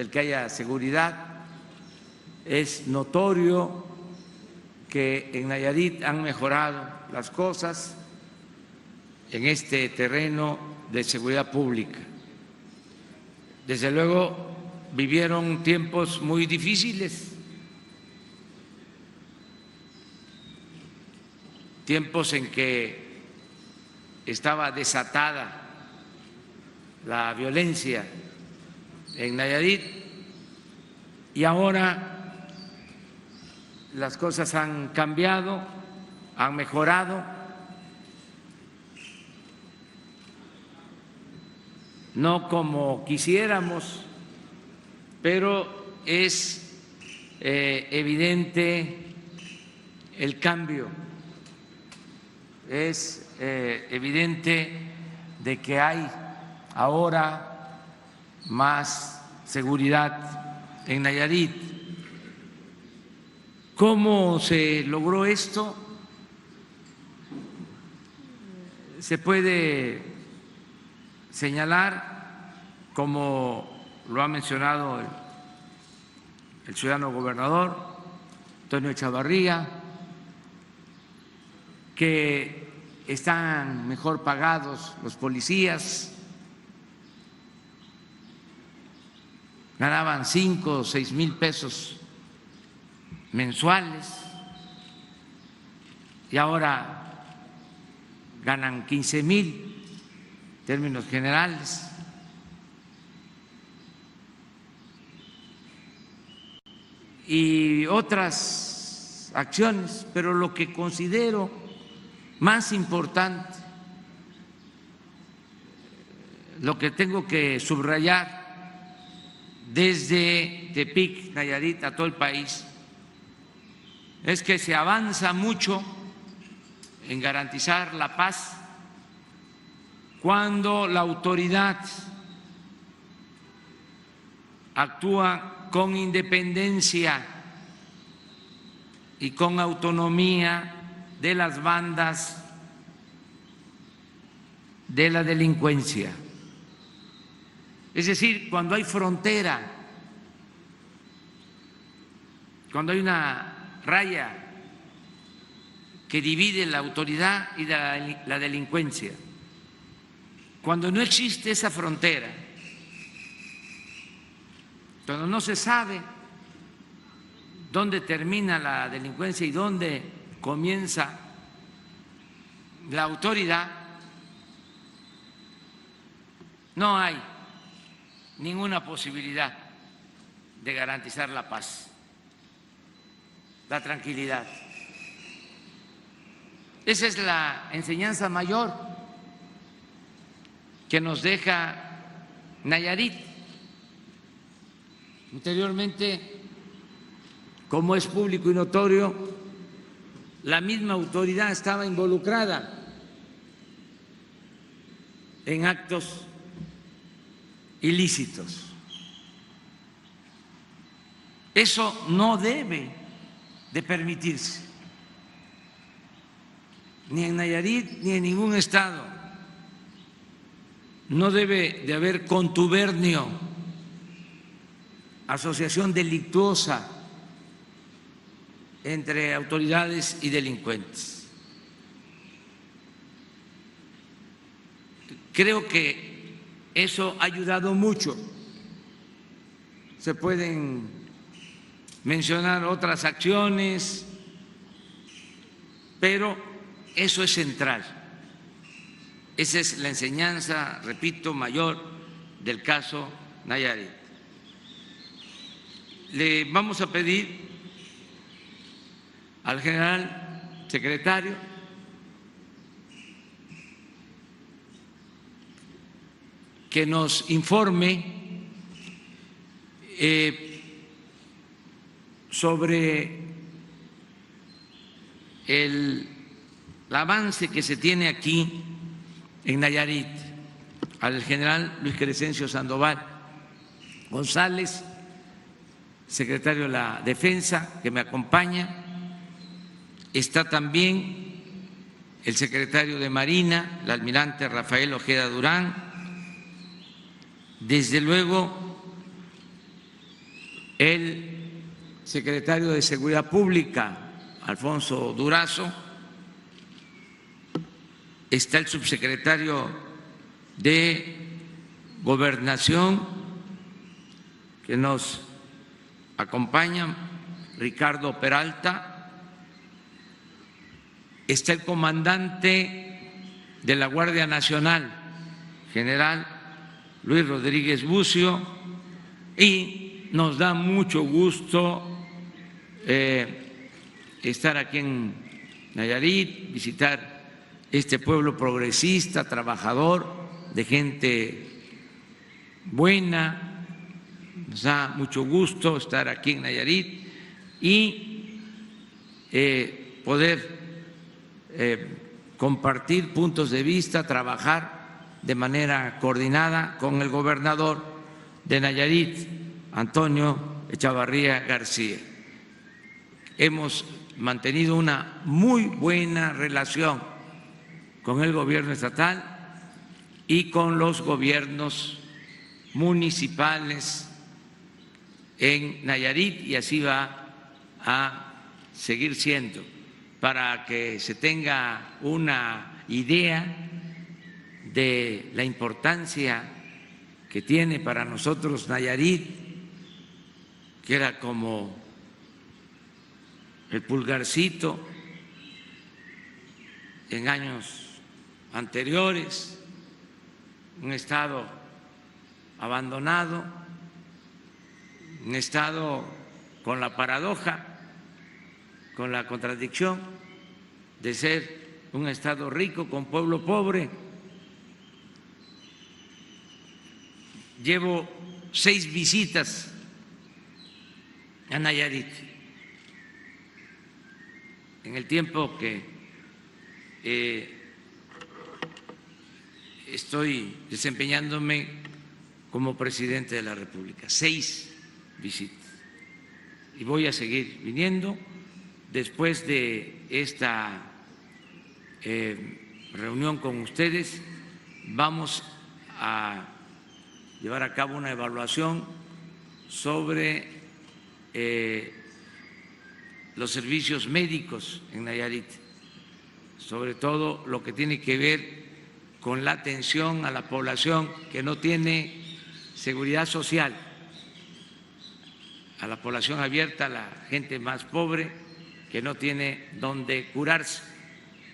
el que haya seguridad. Es notorio que en Nayarit han mejorado las cosas en este terreno de seguridad pública. Desde luego vivieron tiempos muy difíciles, tiempos en que estaba desatada la violencia en Nayarit, y ahora las cosas han cambiado, han mejorado. No como quisiéramos, pero es evidente el cambio, es evidente de que hay ahora más seguridad en Nayarit. ¿Cómo se logró esto? Se puede señalar, como lo ha mencionado el ciudadano gobernador Antonio Echavarría, que están mejor pagados los policías, ganaban 5 o 6 mil pesos mensuales y ahora ganan 15,000 en términos generales. Y otras acciones, pero lo que considero más importante, lo que tengo que subrayar desde Tepic, Nayarit, a todo el país, es que se avanza mucho en garantizar la paz cuando la autoridad actúa con independencia y con autonomía de las bandas de la delincuencia. Es decir, cuando hay frontera, cuando hay una raya que divide la autoridad y la delincuencia, cuando no existe esa frontera, cuando no se sabe dónde termina la delincuencia y dónde comienza la autoridad, no hay ninguna posibilidad de garantizar la paz, la tranquilidad. Esa es la enseñanza mayor que nos deja Nayarit. Anteriormente, como es público y notorio, la misma autoridad estaba involucrada en actos ilícitos. Eso no debe de permitirse, ni en Nayarit ni en ningún estado. No debe de haber contubernio, asociación delictuosa entre autoridades y delincuentes. Creo que eso ha ayudado mucho. Se pueden mencionar otras acciones, pero eso es central. Esa es la enseñanza, repito, mayor del caso Nayarit. Le vamos a pedir al general secretario que nos informe sobre el avance que se tiene aquí en Nayarit. Al general Luis Crescencio Sandoval González, secretario de la Defensa, que me acompaña. Está también el secretario de Marina, el almirante Rafael Ojeda Durán. Desde luego, el secretario de Seguridad Pública, Alfonso Durazo, está el subsecretario de Gobernación que nos acompaña, Ricardo Peralta, está el comandante de la Guardia Nacional, general Luis Rodríguez Bucio, y nos da mucho gusto estar aquí en Nayarit, visitar este pueblo progresista, trabajador, de gente buena. Nos da mucho gusto estar aquí en Nayarit y poder compartir puntos de vista, trabajar de manera coordinada con el gobernador de Nayarit, Antonio Echavarría García. Hemos mantenido una muy buena relación con el gobierno estatal y con los gobiernos municipales en Nayarit, y así va a seguir siendo, para que se tenga una idea de la importancia que tiene para nosotros Nayarit, que era como el pulgarcito en años anteriores, un estado abandonado, un estado con la paradoja, con la contradicción de ser un estado rico con pueblo pobre. Llevo 6 visitas a Nayarit en el tiempo que estoy desempeñándome como presidente de la República. 6 visitas. Y voy a seguir viniendo. Después de esta reunión con ustedes, vamos a llevar a cabo una evaluación sobre los servicios médicos en Nayarit, sobre todo lo que tiene que ver con la atención a la población que no tiene seguridad social, a la población abierta, a la gente más pobre que no tiene dónde curarse,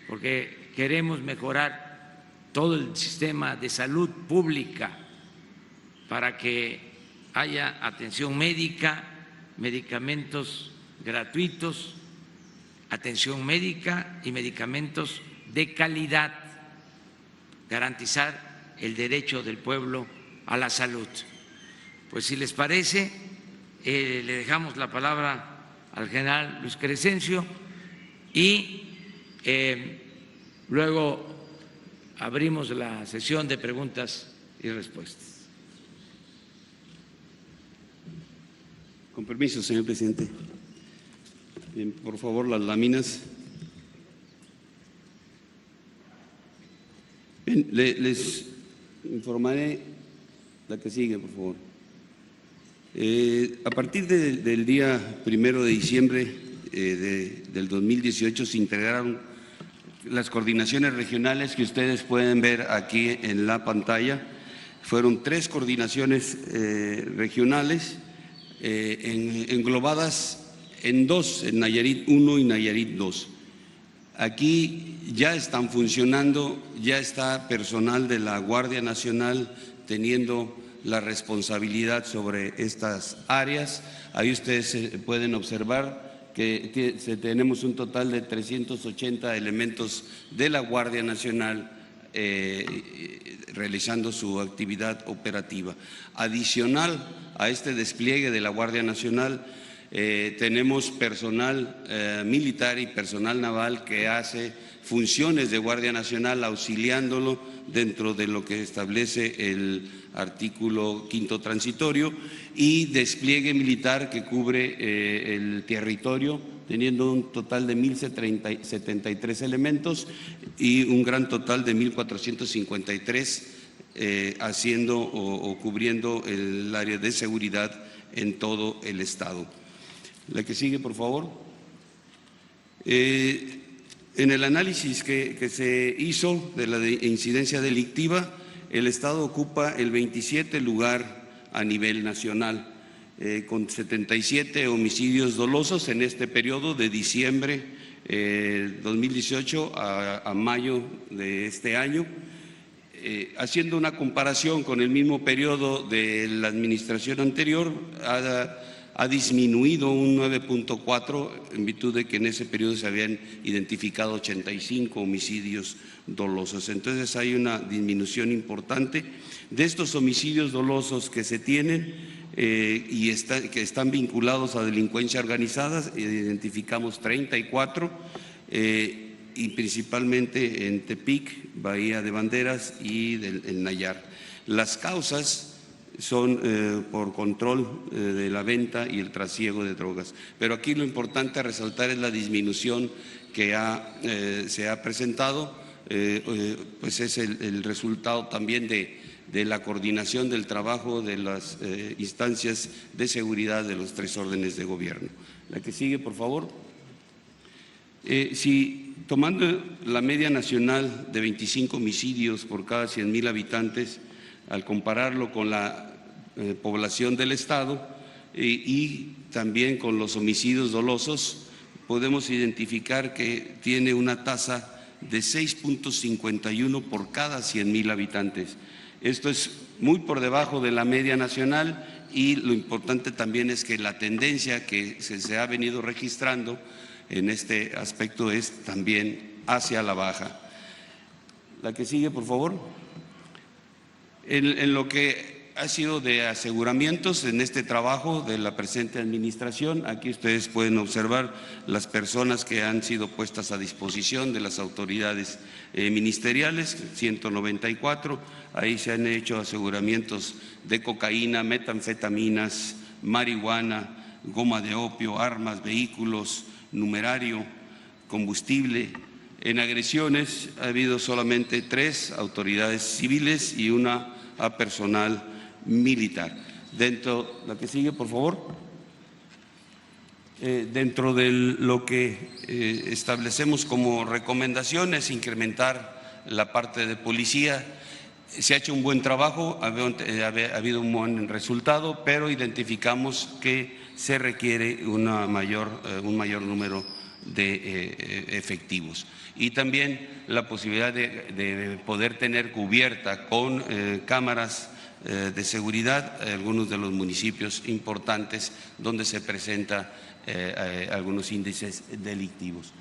porque queremos mejorar todo el sistema de salud pública para que haya atención médica, medicamentos gratuitos, atención médica y medicamentos de calidad, garantizar el derecho del pueblo a la salud. Pues si les parece, le dejamos la palabra al general Luis Crescencio y luego abrimos la sesión de preguntas y respuestas. Con permiso, señor presidente. Bien, por favor, las láminas. Bien, les informaré la que sigue, por favor. A partir del día 1 de diciembre del 2018 se integraron las coordinaciones regionales que ustedes pueden ver aquí en la pantalla. Fueron 3 coordinaciones regionales englobadas en 2, en Nayarit 1 y Nayarit 2. Aquí ya están funcionando, ya está personal de la Guardia Nacional teniendo la responsabilidad sobre estas áreas. Ahí ustedes pueden observar que tenemos un total de 380 elementos de la Guardia Nacional realizando su actividad operativa. Adicional a este despliegue de la Guardia Nacional, tenemos personal militar y personal naval que hace funciones de Guardia Nacional auxiliándolo dentro de lo que establece el artículo 5º transitorio, y despliegue militar que cubre el territorio, teniendo un total de 1.073 elementos y un gran total de 1.453 haciendo o cubriendo el área de seguridad en todo el estado. La que sigue, por favor. En el análisis que se hizo de la incidencia delictiva, el estado ocupa el 27 lugar a nivel nacional, con 77 homicidios dolosos en este periodo de diciembre 2018 a mayo de este año. Haciendo una comparación con el mismo periodo de la administración anterior, ha disminuido un 9.4 en virtud de que en ese periodo se habían identificado 85 homicidios dolosos. Entonces hay una disminución importante de estos homicidios dolosos que se tienen que están vinculados a delincuencia organizada. Identificamos 34 y principalmente en Tepic, Bahía de Banderas y en Nayar. Las causas son por control de la venta y el trasiego de drogas. Pero aquí lo importante a resaltar es la disminución que se ha presentado, pues es el resultado también de la coordinación del trabajo de las instancias de seguridad de los 3 órdenes de gobierno. La que sigue, por favor. Si tomando la media nacional de 25 homicidios por cada 100,000 habitantes, al compararlo con la población del estado y también con los homicidios dolosos, podemos identificar que tiene una tasa de 6.51 por cada 100,000 habitantes. Esto es muy por debajo de la media nacional y lo importante también es que la tendencia que se ha venido registrando en este aspecto es también hacia la baja. La que sigue, por favor. En lo que ha sido de aseguramientos en este trabajo de la presente administración, aquí ustedes pueden observar las personas que han sido puestas a disposición de las autoridades ministeriales, 194, ahí se han hecho aseguramientos de cocaína, metanfetaminas, marihuana, goma de opio, armas, vehículos, numerario, combustible. En agresiones ha habido solamente 3 autoridades civiles y una a personal militar. Dentro, la que sigue, por favor. Dentro de lo que establecemos como recomendaciones, incrementar la parte de policía. Se ha hecho un buen trabajo, ha habido un buen resultado, pero identificamos que se requiere un mayor número de efectivos. Y también la posibilidad de poder tener cubierta con cámaras de seguridad algunos de los municipios importantes donde se presenta algunos índices delictivos.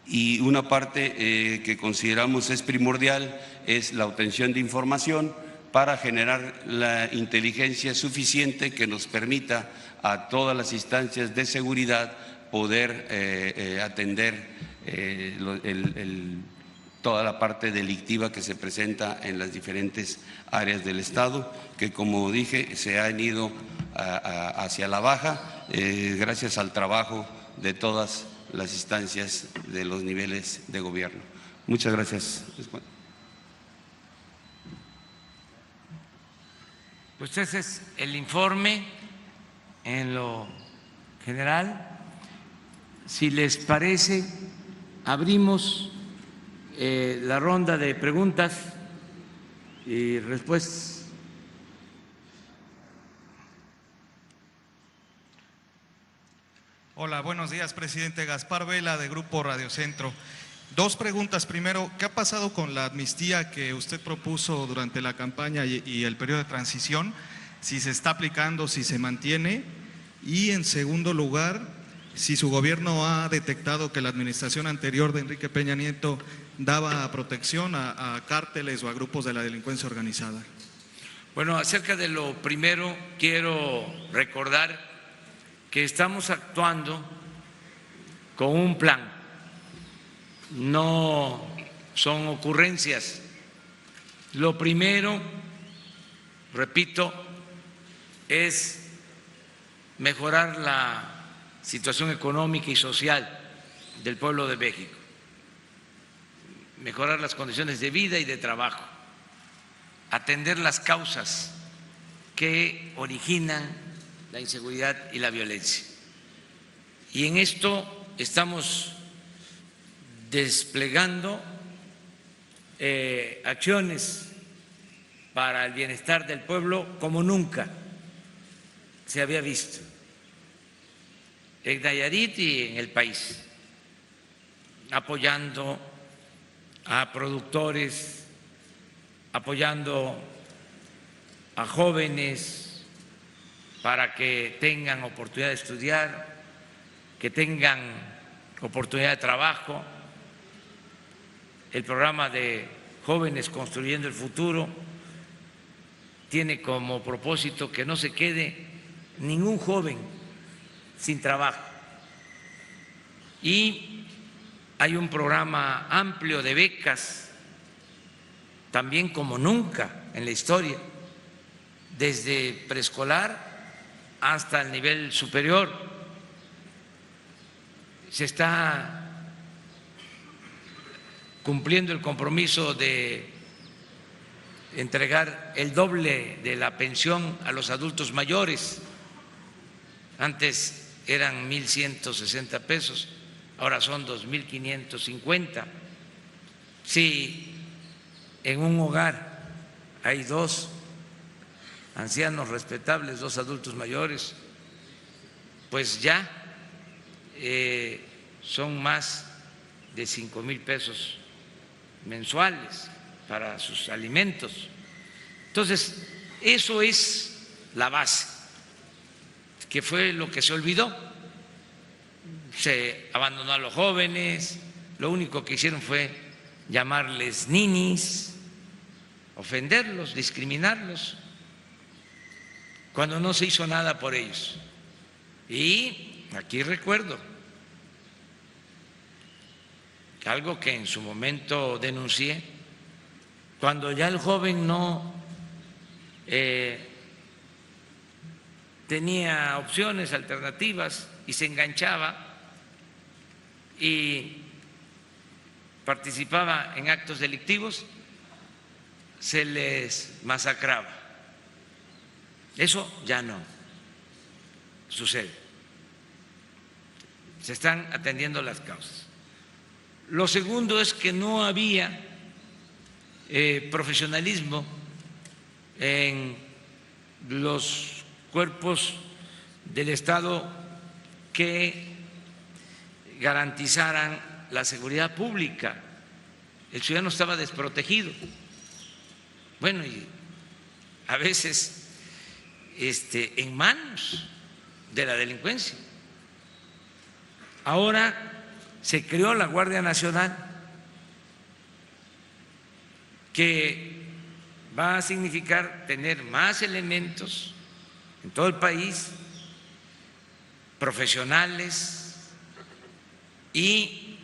Y una parte que consideramos es primordial es la obtención de información para generar la inteligencia suficiente que nos permita a todas las instancias de seguridad poder atender toda la parte delictiva que se presenta en las diferentes áreas del Estado, que como dije se han ido hacia la baja gracias al trabajo de todas las instancias de los niveles de gobierno. Muchas gracias. Pues ese es el informe en lo general. Si les parece, abrimos la ronda de preguntas y respuestas. Hola, buenos días, presidente. Gaspar Vela, de Grupo Radio Centro. 2 preguntas. Primero, ¿qué ha pasado con la amnistía que usted propuso durante la campaña y el periodo de transición? Si se está aplicando, si se mantiene. Y en segundo lugar, si su gobierno ha detectado que la administración anterior de Enrique Peña Nieto daba protección a cárteles o a grupos de la delincuencia organizada. Bueno, acerca de lo primero, quiero recordar que estamos actuando con un plan, no son ocurrencias. Lo primero, repito, es mejorar la situación económica y social del pueblo de México, mejorar las condiciones de vida y de trabajo. atender las causas que originan la inseguridad y la violencia. Y en esto estamos desplegando acciones para el bienestar del pueblo como nunca se había visto en Nayarit y en el país, apoyando a productores, apoyando a jóvenes para que tengan oportunidad de estudiar, que tengan oportunidad de trabajo, el programa de Jóvenes Construyendo el Futuro tiene como propósito que no se quede ningún joven sin trabajo. Y hay un programa amplio de becas, también como nunca en la historia, desde preescolar hasta el nivel superior. Se está cumpliendo el compromiso de entregar el doble de la pensión a los adultos mayores. Antes eran 1.160 pesos, ahora son 2.550. Si en un hogar hay dos ancianos respetables, dos adultos mayores, pues ya son más de 5,000 pesos mensuales para sus alimentos. Entonces, eso es la base, que fue lo que se olvidó. Se abandonó a los jóvenes, lo único que hicieron fue llamarles ninis, ofenderlos, discriminarlos, cuando no se hizo nada por ellos. Y aquí recuerdo algo que en su momento denuncié, cuando ya el joven no tenía opciones alternativas y se enganchaba y participaba en actos delictivos, se les masacraba. Eso ya no sucede. Se están atendiendo las causas. Lo segundo es que no había profesionalismo en los cuerpos del Estado que garantizaran la seguridad pública. El ciudadano estaba desprotegido. Bueno, y a veces en manos de la delincuencia. Ahora se creó la Guardia Nacional, que va a significar tener más elementos en todo el país, profesionales, y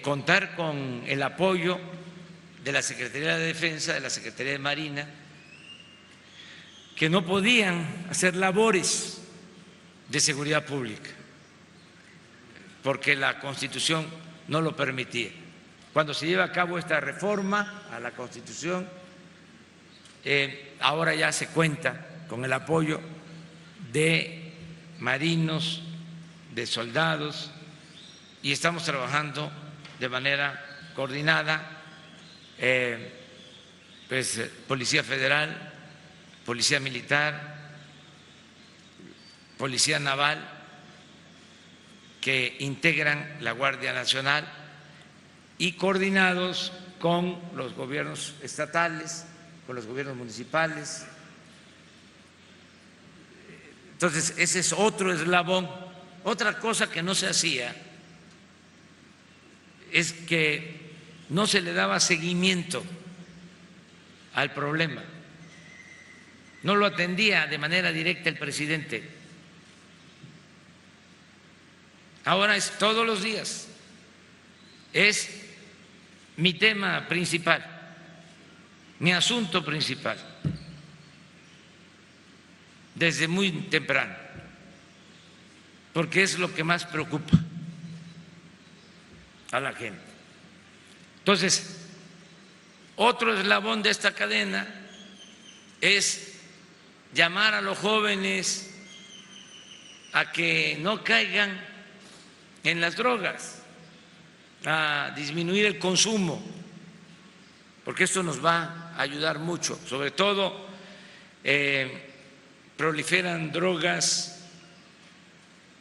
contar con el apoyo de la Secretaría de Defensa, de la Secretaría de Marina, que no podían hacer labores de seguridad pública porque la Constitución no lo permitía. Cuando se lleva a cabo esta reforma a la Constitución, ahora ya se cuenta con el apoyo de marinos, de soldados, y estamos trabajando de manera coordinada, pues Policía Federal, Policía Militar, Policía Naval, que integran la Guardia Nacional, y coordinados con los gobiernos estatales, con los gobiernos municipales. Entonces, ese es otro eslabón. Otra cosa que no se hacía es que no se le daba seguimiento al problema, no lo atendía de manera directa el presidente. Ahora es todos los días, es mi tema principal, mi asunto principal, desde muy temprano, porque es lo que más preocupa a la gente. Entonces, Otro eslabón de esta cadena es llamar a los jóvenes a que no caigan en las drogas, a disminuir el consumo, porque esto nos va a ayudar mucho. Sobre todo proliferan drogas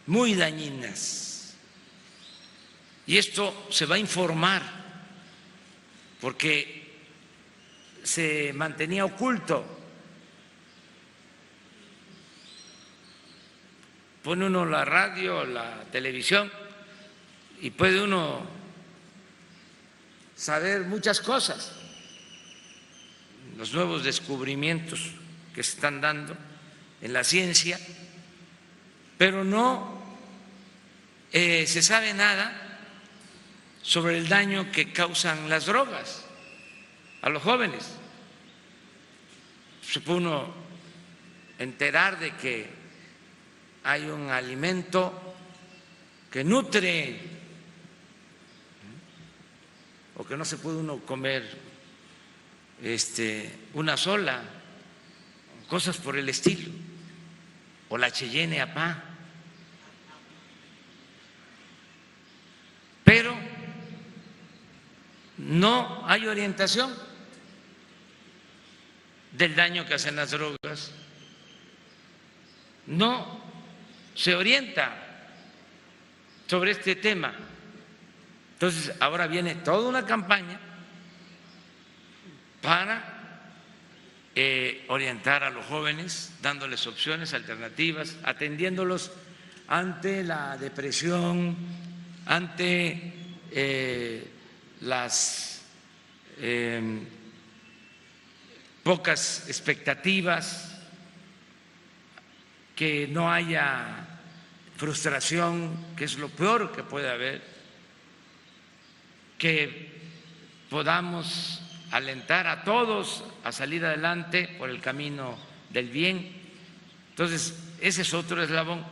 muy dañinas y esto se va a informar porque se mantenía oculto. Pone uno la radio, la televisión y puede uno saber muchas cosas, los nuevos descubrimientos que se están dando en la ciencia, pero no se sabe nada sobre el daño que causan las drogas a los jóvenes. Se puede uno enterar de que hay un alimento que nutre o que no se puede uno comer una sola, cosas por el estilo, o la Cheyenne Apá. Pero no hay orientación del daño que hacen las drogas, no se orienta sobre este tema. Entonces, ahora viene toda una campaña para orientar a los jóvenes, dándoles opciones alternativas, atendiéndolos ante la depresión, ante las pocas expectativas, que no haya frustración, que es lo peor que puede haber, que podamos alentar a todos a salir adelante por el camino del bien. Entonces, ese es otro eslabón.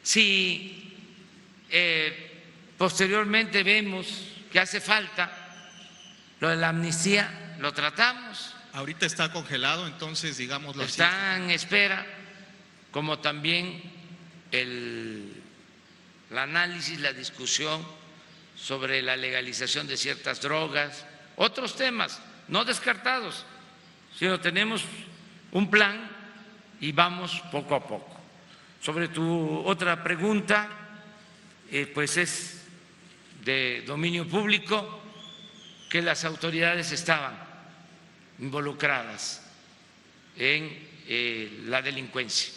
Si posteriormente vemos que hace falta lo de la amnistía, lo tratamos. Ahorita está congelado, entonces, digámoslo así. Está en espera, como también el análisis, la discusión sobre la legalización de ciertas drogas, otros temas no descartados, sino tenemos un plan y vamos poco a poco. Sobre tu otra pregunta, pues es de dominio público que las autoridades estaban involucradas en la delincuencia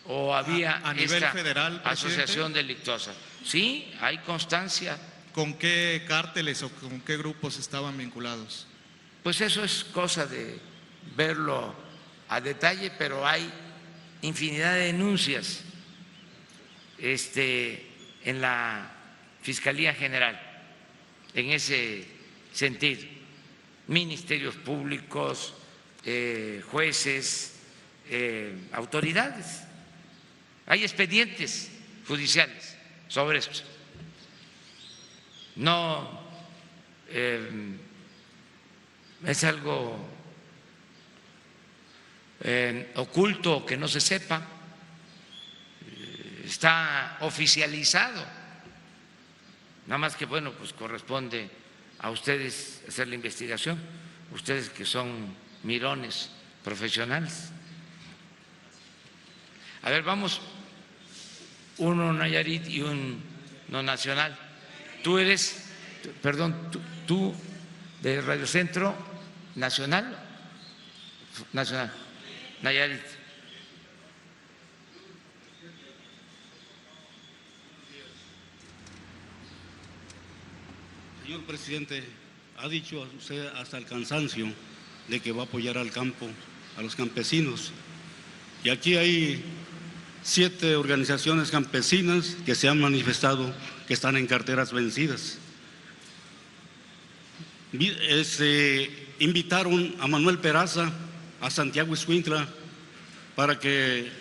o había a nivel esta federal, presidente, asociación delictuosa. Sí, hay constancia. ¿Con qué cárteles o con qué grupos estaban vinculados? Pues eso es cosa de verlo a detalle, pero hay infinidad de denuncias en la Fiscalía General en ese sentido, ministerios públicos, jueces, autoridades. Hay expedientes judiciales sobre esto. No es algo oculto que no se sepa, está oficializado. Nada más que, bueno, pues corresponde a ustedes hacer la investigación, ustedes que son mirones profesionales. A ver, vamos, uno Nayarit y uno nacional. Tú eres, perdón, tú de Radio Centro Nacional, Nayarit. Señor presidente, ha dicho usted hasta el cansancio de que va a apoyar al campo, a los campesinos. Y aquí hay 7 organizaciones campesinas que se han manifestado que están en carteras vencidas. Invitaron a Manuel Peraza, a Santiago Escuintla, para que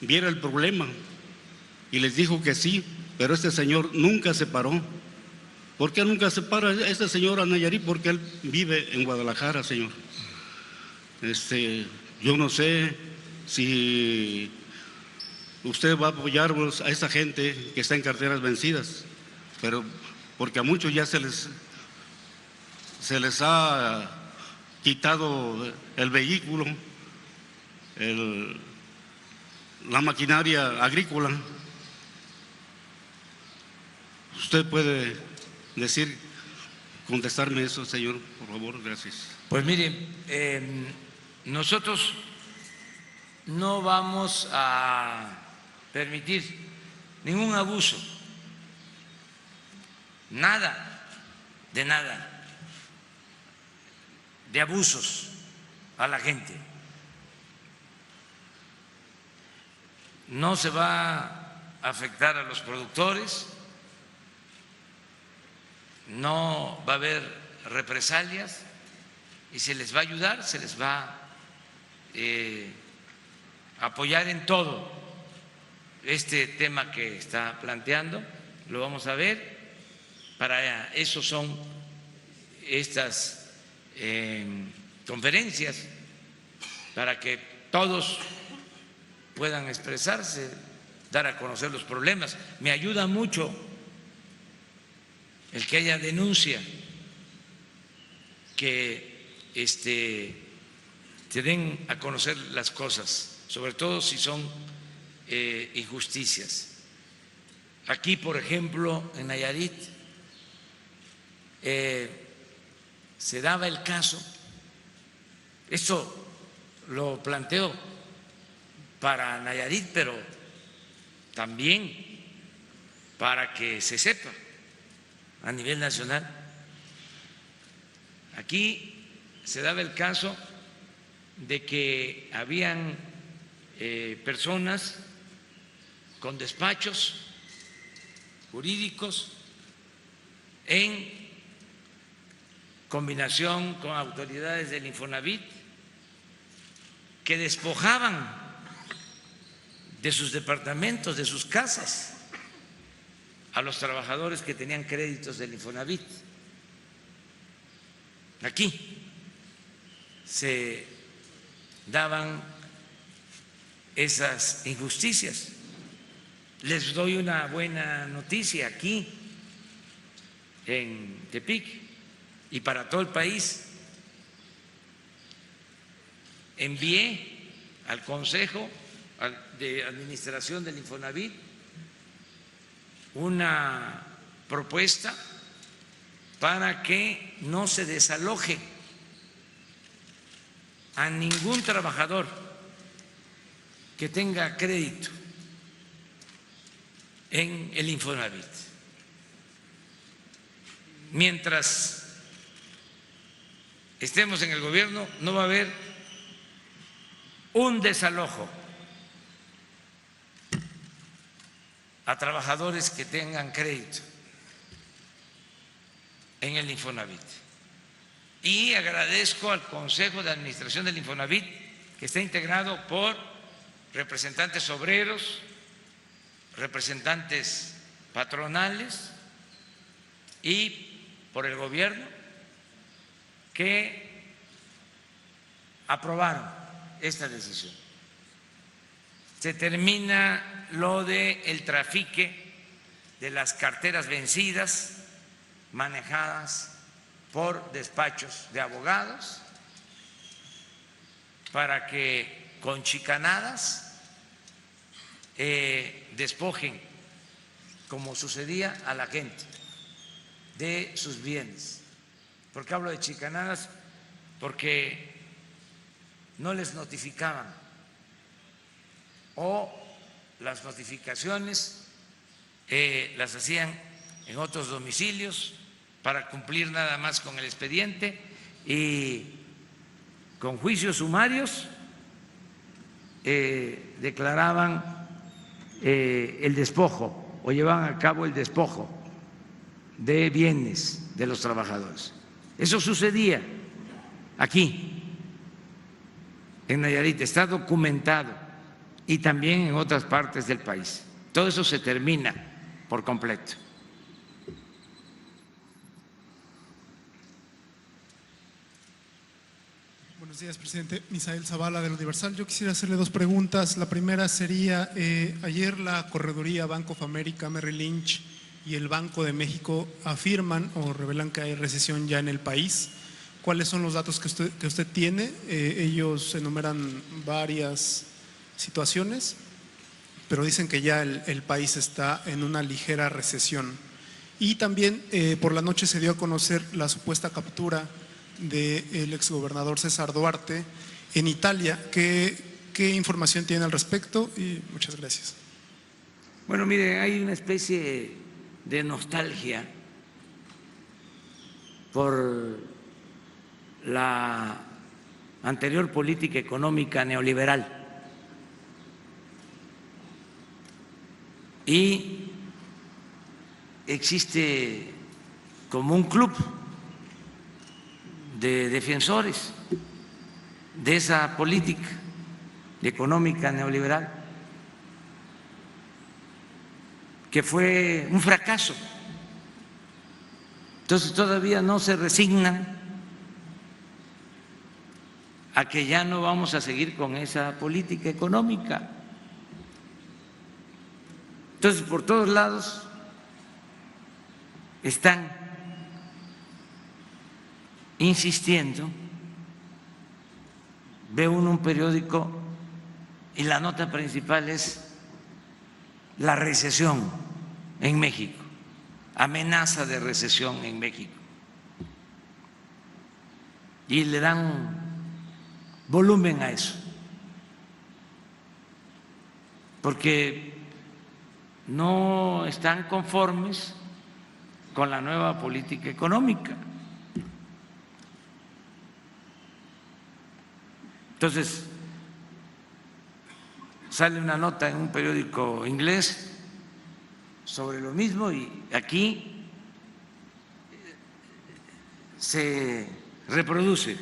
viera el problema y les dijo que sí, pero este señor nunca se paró. ¿Por qué nunca se para este señor a Nayarit? Porque él vive en Guadalajara, señor. Yo no sé si usted va a apoyar a esa gente que está en carteras vencidas, pero porque a muchos ya se les ha quitado el vehículo, la maquinaria agrícola. ¿Usted puede contestarme eso, señor, por favor? Gracias. Pues mire, nosotros no vamos a permitir ningún abuso, nada, de abusos a la gente. No se va a afectar a los productores, no va a haber represalias y se les va a ayudar, se les va a apoyar en todo este tema que está planteando. Lo vamos a ver, para eso son estas conferencias, para que todos puedan expresarse, dar a conocer los problemas. Me ayuda mucho el que haya denuncia, que se den a conocer las cosas, sobre todo si son injusticias. Aquí, por ejemplo, en Nayarit, se daba el caso, esto lo planteo para Nayarit, pero también para que se sepa a nivel nacional. Aquí se daba el caso de que habían personas con despachos jurídicos en combinación con autoridades del Infonavit que despojaban de sus departamentos, de sus casas, a los trabajadores que tenían créditos del Infonavit. Aquí se daban esas injusticias. Les doy una buena noticia aquí en Tepic y para todo el país. Envié al Consejo de Administración del Infonavit una propuesta para que no se desaloje a ningún trabajador que tenga crédito en el Infonavit. Mientras estemos en el gobierno, no va a haber un desalojo a trabajadores que tengan crédito en el Infonavit. Y agradezco al Consejo de Administración del Infonavit, que está integrado por representantes obreros, representantes patronales y por el gobierno, que aprobaron esta decisión. Se termina lo del trafique de las carteras vencidas manejadas por despachos de abogados para que con chicanadas despojen, como sucedía, a la gente de sus bienes. ¿Por qué hablo de chicanadas? Porque no les notificaban o las notificaciones las hacían en otros domicilios para cumplir nada más con el expediente y con juicios sumarios declaraban el despojo o llevaban a cabo el despojo de bienes de los trabajadores. Eso sucedía aquí en Nayarit, está documentado, y también en otras partes del país. Todo eso se termina por completo. Buenos días, presidente. Misael Zavala, del Universal. Yo quisiera hacerle dos preguntas. La primera sería, ayer la correduría Bank of America, Merrill Lynch y el Banco de México afirman o revelan que hay recesión ya en el país. ¿Cuáles son los datos que usted tiene? Ellos enumeran varias situaciones, pero dicen que ya el país está en una ligera recesión. Y también por la noche se dio a conocer la supuesta captura del exgobernador César Duarte en Italia. ¿Qué información tiene al respecto? Y muchas gracias. Bueno, mire, hay una especie de nostalgia por la anterior política económica neoliberal y existe como un club de defensores de esa política económica neoliberal que fue un fracaso. Entonces todavía no se resignan a que ya no vamos a seguir con esa política económica. Entonces por todos lados están insistiendo. Ve uno un periódico y la nota principal es la recesión en México, amenaza de recesión en México. Y le dan volumen a eso, porque no están conformes con la nueva política económica. Entonces, sale una nota en un periódico inglés sobre lo mismo y aquí se reproduce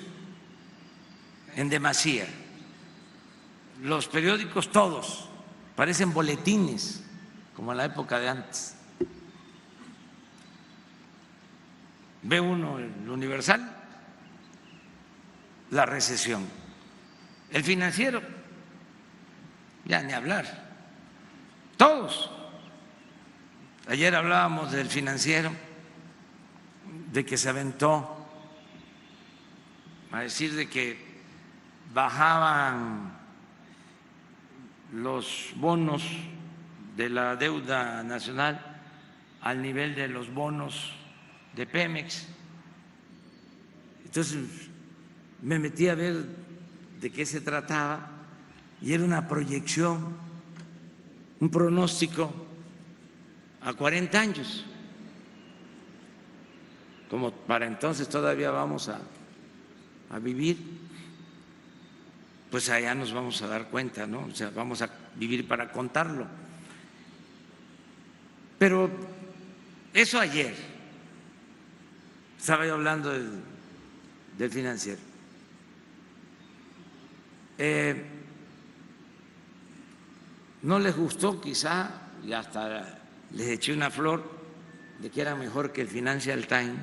en demasía. Los periódicos todos parecen boletines, como en la época de antes. Ve uno el Universal, la recesión. El Financiero, ya ni hablar. Todos. Ayer hablábamos del Financiero, de que se aventó a decir de que bajaban los bonos de la deuda nacional al nivel de los bonos de Pemex. Entonces me metí a ver de qué se trataba y era una proyección, un pronóstico a 40 años. Como para entonces todavía vamos a vivir, pues allá nos vamos a dar cuenta, ¿no? O sea, vamos a vivir para contarlo. Pero eso ayer, estaba yo hablando del Financiero. No les gustó quizá, y hasta les eché una flor de que era mejor que el Financial Times.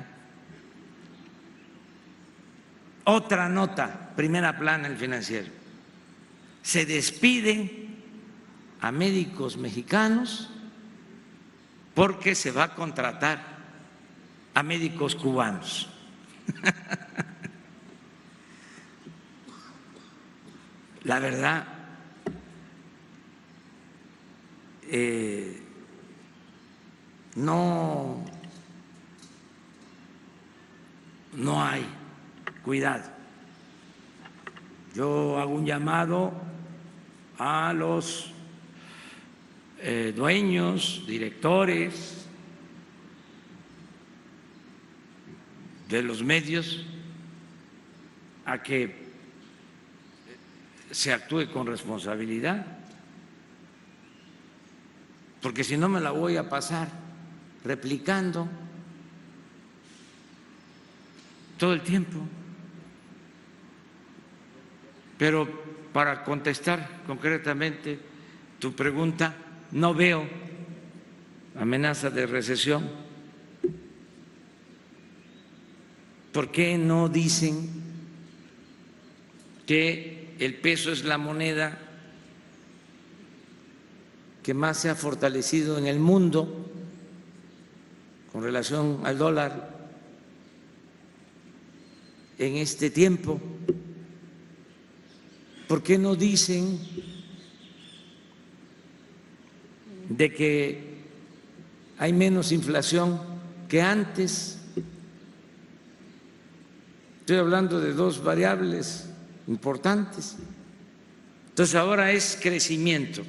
Otra nota, primera plana el Financiero. Se despiden a médicos mexicanos porque se va a contratar a médicos cubanos. La verdad, no hay cuidado. Yo hago un llamado a los dueños, directores de los medios a que se actúe con responsabilidad, porque si no me la voy a pasar replicando todo el tiempo. Pero para contestar concretamente tu pregunta, no veo amenaza de recesión. ¿Por qué no dicen que el peso es la moneda que más se ha fortalecido en el mundo con relación al dólar en este tiempo. ¿Por qué no dicen de que hay menos inflación que antes? Estoy hablando de dos variables importantes. Entonces ahora es crecimiento.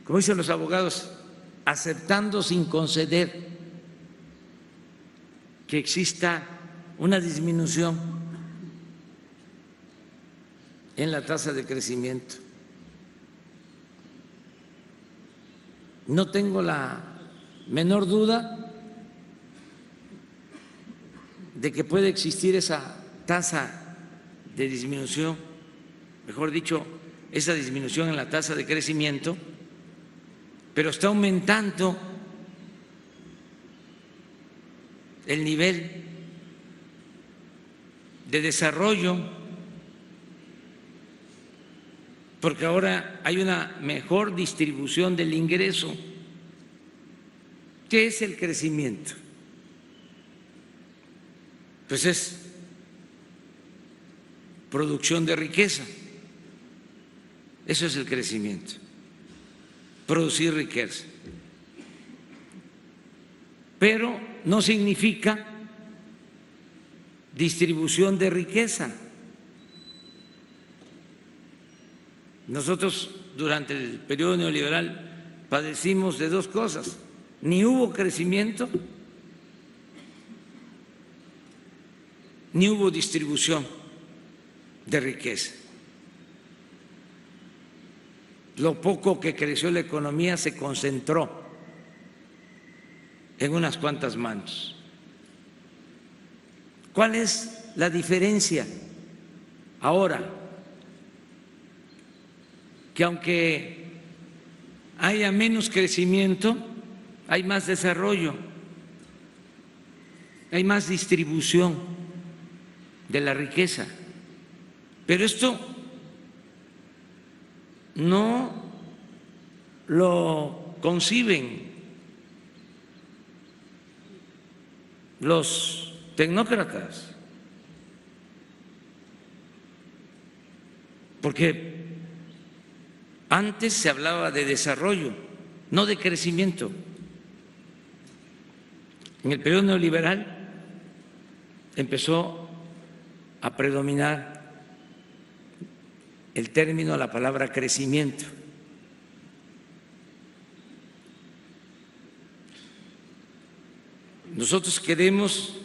Como dicen los abogados, aceptando sin conceder que exista una disminución en la tasa de crecimiento. No tengo la menor duda de que puede existir esa tasa de disminución, mejor dicho, esa disminución en la tasa de crecimiento, pero está aumentando el nivel de desarrollo, porque ahora hay una mejor distribución del ingreso. ¿Qué es el crecimiento? Pues es producción de riqueza. Eso es el crecimiento, producir riqueza. Pero no significa distribución de riqueza. Nosotros durante el periodo neoliberal padecimos de dos cosas: ni hubo crecimiento, ni hubo distribución de riqueza. Lo poco que creció la economía se concentró en unas cuantas manos. ¿Cuál es la diferencia ahora? Que aunque haya menos crecimiento, hay más desarrollo, hay más distribución de la riqueza. Pero esto no lo conciben los tecnócratas, porque antes se hablaba de desarrollo, no de crecimiento. En el periodo neoliberal empezó a predominar el término, la palabra crecimiento. Nosotros queremos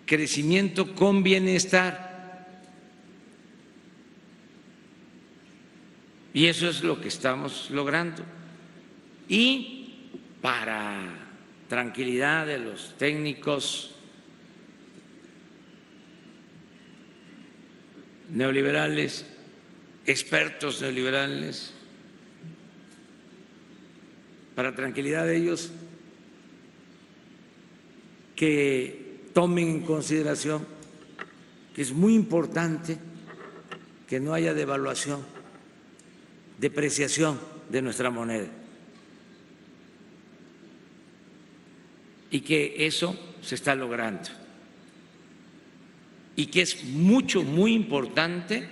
crecimiento con bienestar. Y eso es lo que estamos logrando. Y para tranquilidad de los técnicos neoliberales, expertos neoliberales, para tranquilidad de ellos, que tomen en consideración que es muy importante que no haya devaluación, depreciación de nuestra moneda, y que eso se está logrando, y que es muy importante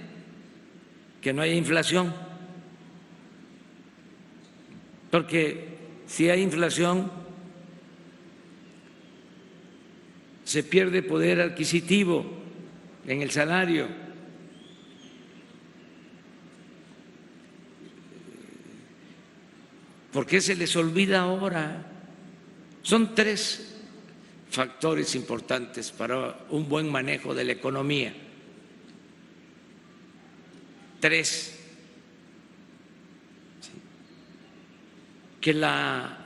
que no haya inflación, porque si hay inflación se pierde poder adquisitivo en el salario. ¿Por qué se les olvida ahora? Son tres factores importantes para un buen manejo de la economía. Tres: que la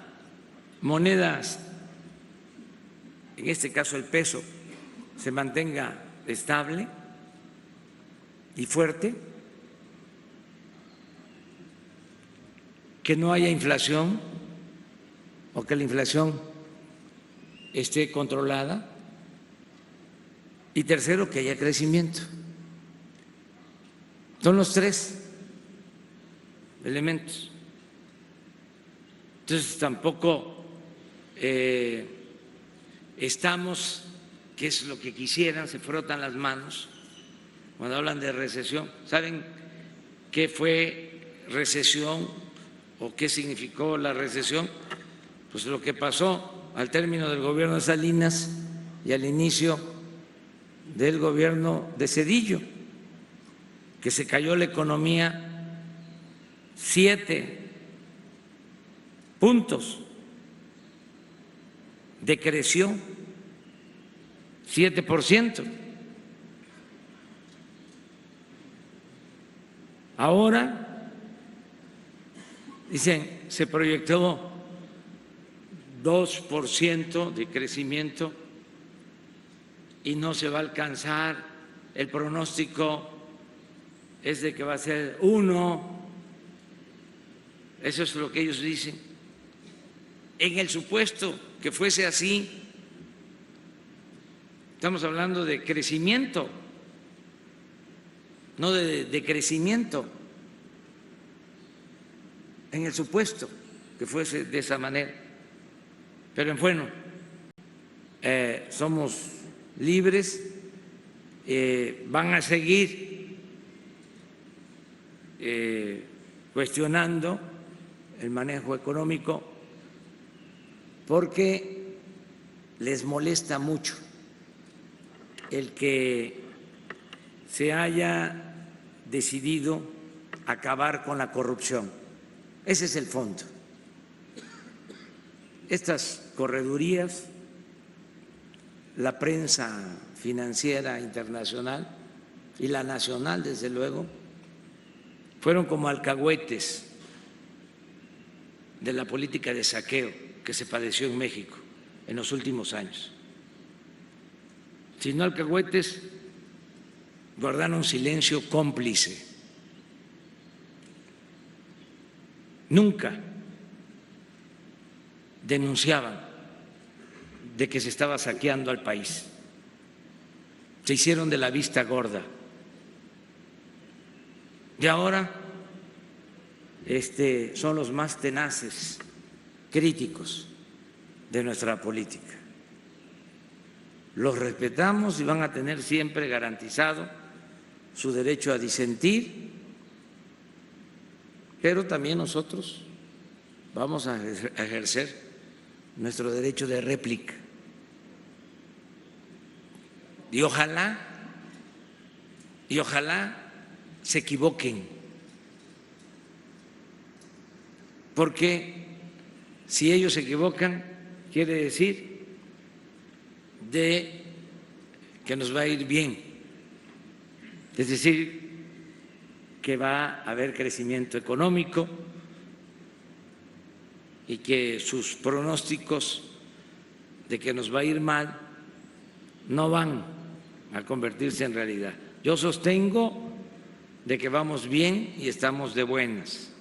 moneda, en este caso el peso, se mantenga estable y fuerte, que no haya inflación o que la inflación esté controlada, y tercero, que haya crecimiento. Son los tres elementos. Entonces tampoco estamos, que es lo que quisieran, se frotan las manos cuando hablan de recesión. ¿Saben qué fue recesión o qué significó la recesión? Pues lo que pasó al término del gobierno de Salinas y al inicio del gobierno de Zedillo, que se cayó la economía 7 puntos, decreció 7%. Ahora, dicen, se proyectó 2% de crecimiento y no se va a alcanzar. El pronóstico es de que va a ser 1. Eso es lo que ellos dicen. En el supuesto que fuese así, estamos hablando de crecimiento, no de crecimiento. En el supuesto que fuese de esa manera. Pero bueno, somos libres, van a seguir cuestionando el manejo económico porque les molesta mucho el que se haya decidido acabar con la corrupción. Ese es el fondo. Estas corredurías, la prensa financiera internacional y la nacional, desde luego, fueron como alcahuetes de la política de saqueo que se padeció en México en los últimos años. Si no alcahuetes, guardaron silencio cómplice. Nunca denunciaban de que se estaba saqueando al país. Se hicieron de la vista gorda. Y ahora son los más tenaces, críticos de nuestra política. Los respetamos y van a tener siempre garantizado su derecho a disentir, pero también nosotros vamos a ejercer nuestro derecho de réplica. Y ojalá se equivoquen, porque si ellos se equivocan, quiere decir de que nos va a ir bien, es decir, que va a haber crecimiento económico y que sus pronósticos de que nos va a ir mal no van a convertirse en realidad. Yo sostengo de que vamos bien y estamos de buenas,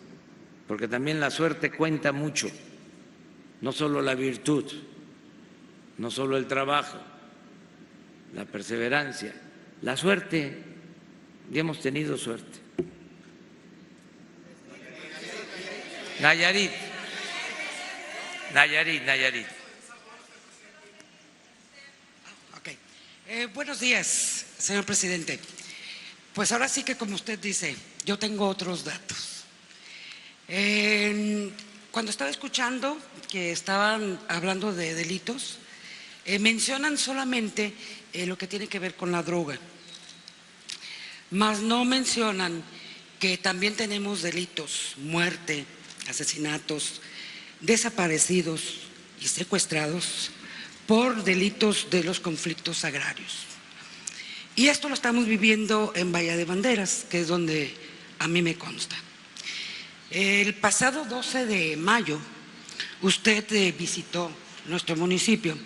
porque también la suerte cuenta mucho, no solo la virtud, no solo el trabajo, la perseverancia, la suerte, y hemos tenido suerte. Nayarit. Ok. Buenos días, señor presidente. Pues ahora sí que, como usted dice, yo tengo otros datos. Cuando estaba escuchando que estaban hablando de delitos, mencionan solamente lo que tiene que ver con la droga, mas no mencionan que también tenemos delitos, muerte, asesinatos, desaparecidos y secuestrados por delitos de los conflictos agrarios. Y esto lo estamos viviendo en Bahía de Banderas, que es donde a mí me consta. El pasado 12 de mayo usted visitó nuestro municipio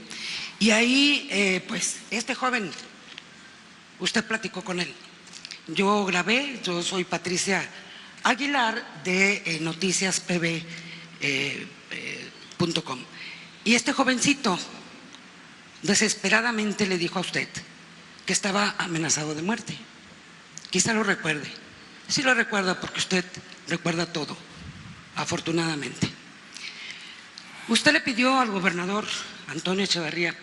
y ahí pues este joven, usted platicó con él. Yo grabé, yo soy Patricia Aguilar de noticiaspb.com y este jovencito desesperadamente le dijo a usted que estaba amenazado de muerte. Quizá lo recuerde. Sí lo recuerda porque usted recuerda todo, afortunadamente. Usted le pidió al gobernador Antonio Echeverría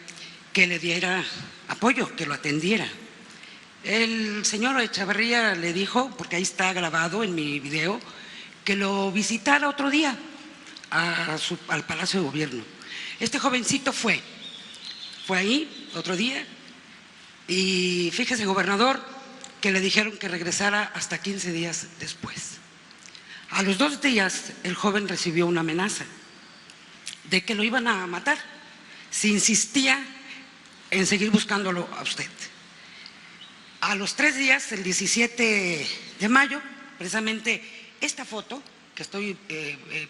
que le diera apoyo, que lo atendiera. El señor Echeverría le dijo, porque ahí está grabado en mi video, que lo visitara otro día al Palacio de Gobierno. Este jovencito fue ahí otro día y fíjese, gobernador, que le dijeron que regresara hasta 15 días después. A los 2 días el joven recibió una amenaza de que lo iban a matar si insistía en seguir buscándolo a usted. A los 3 días, el 17 de mayo, precisamente esta foto que estoy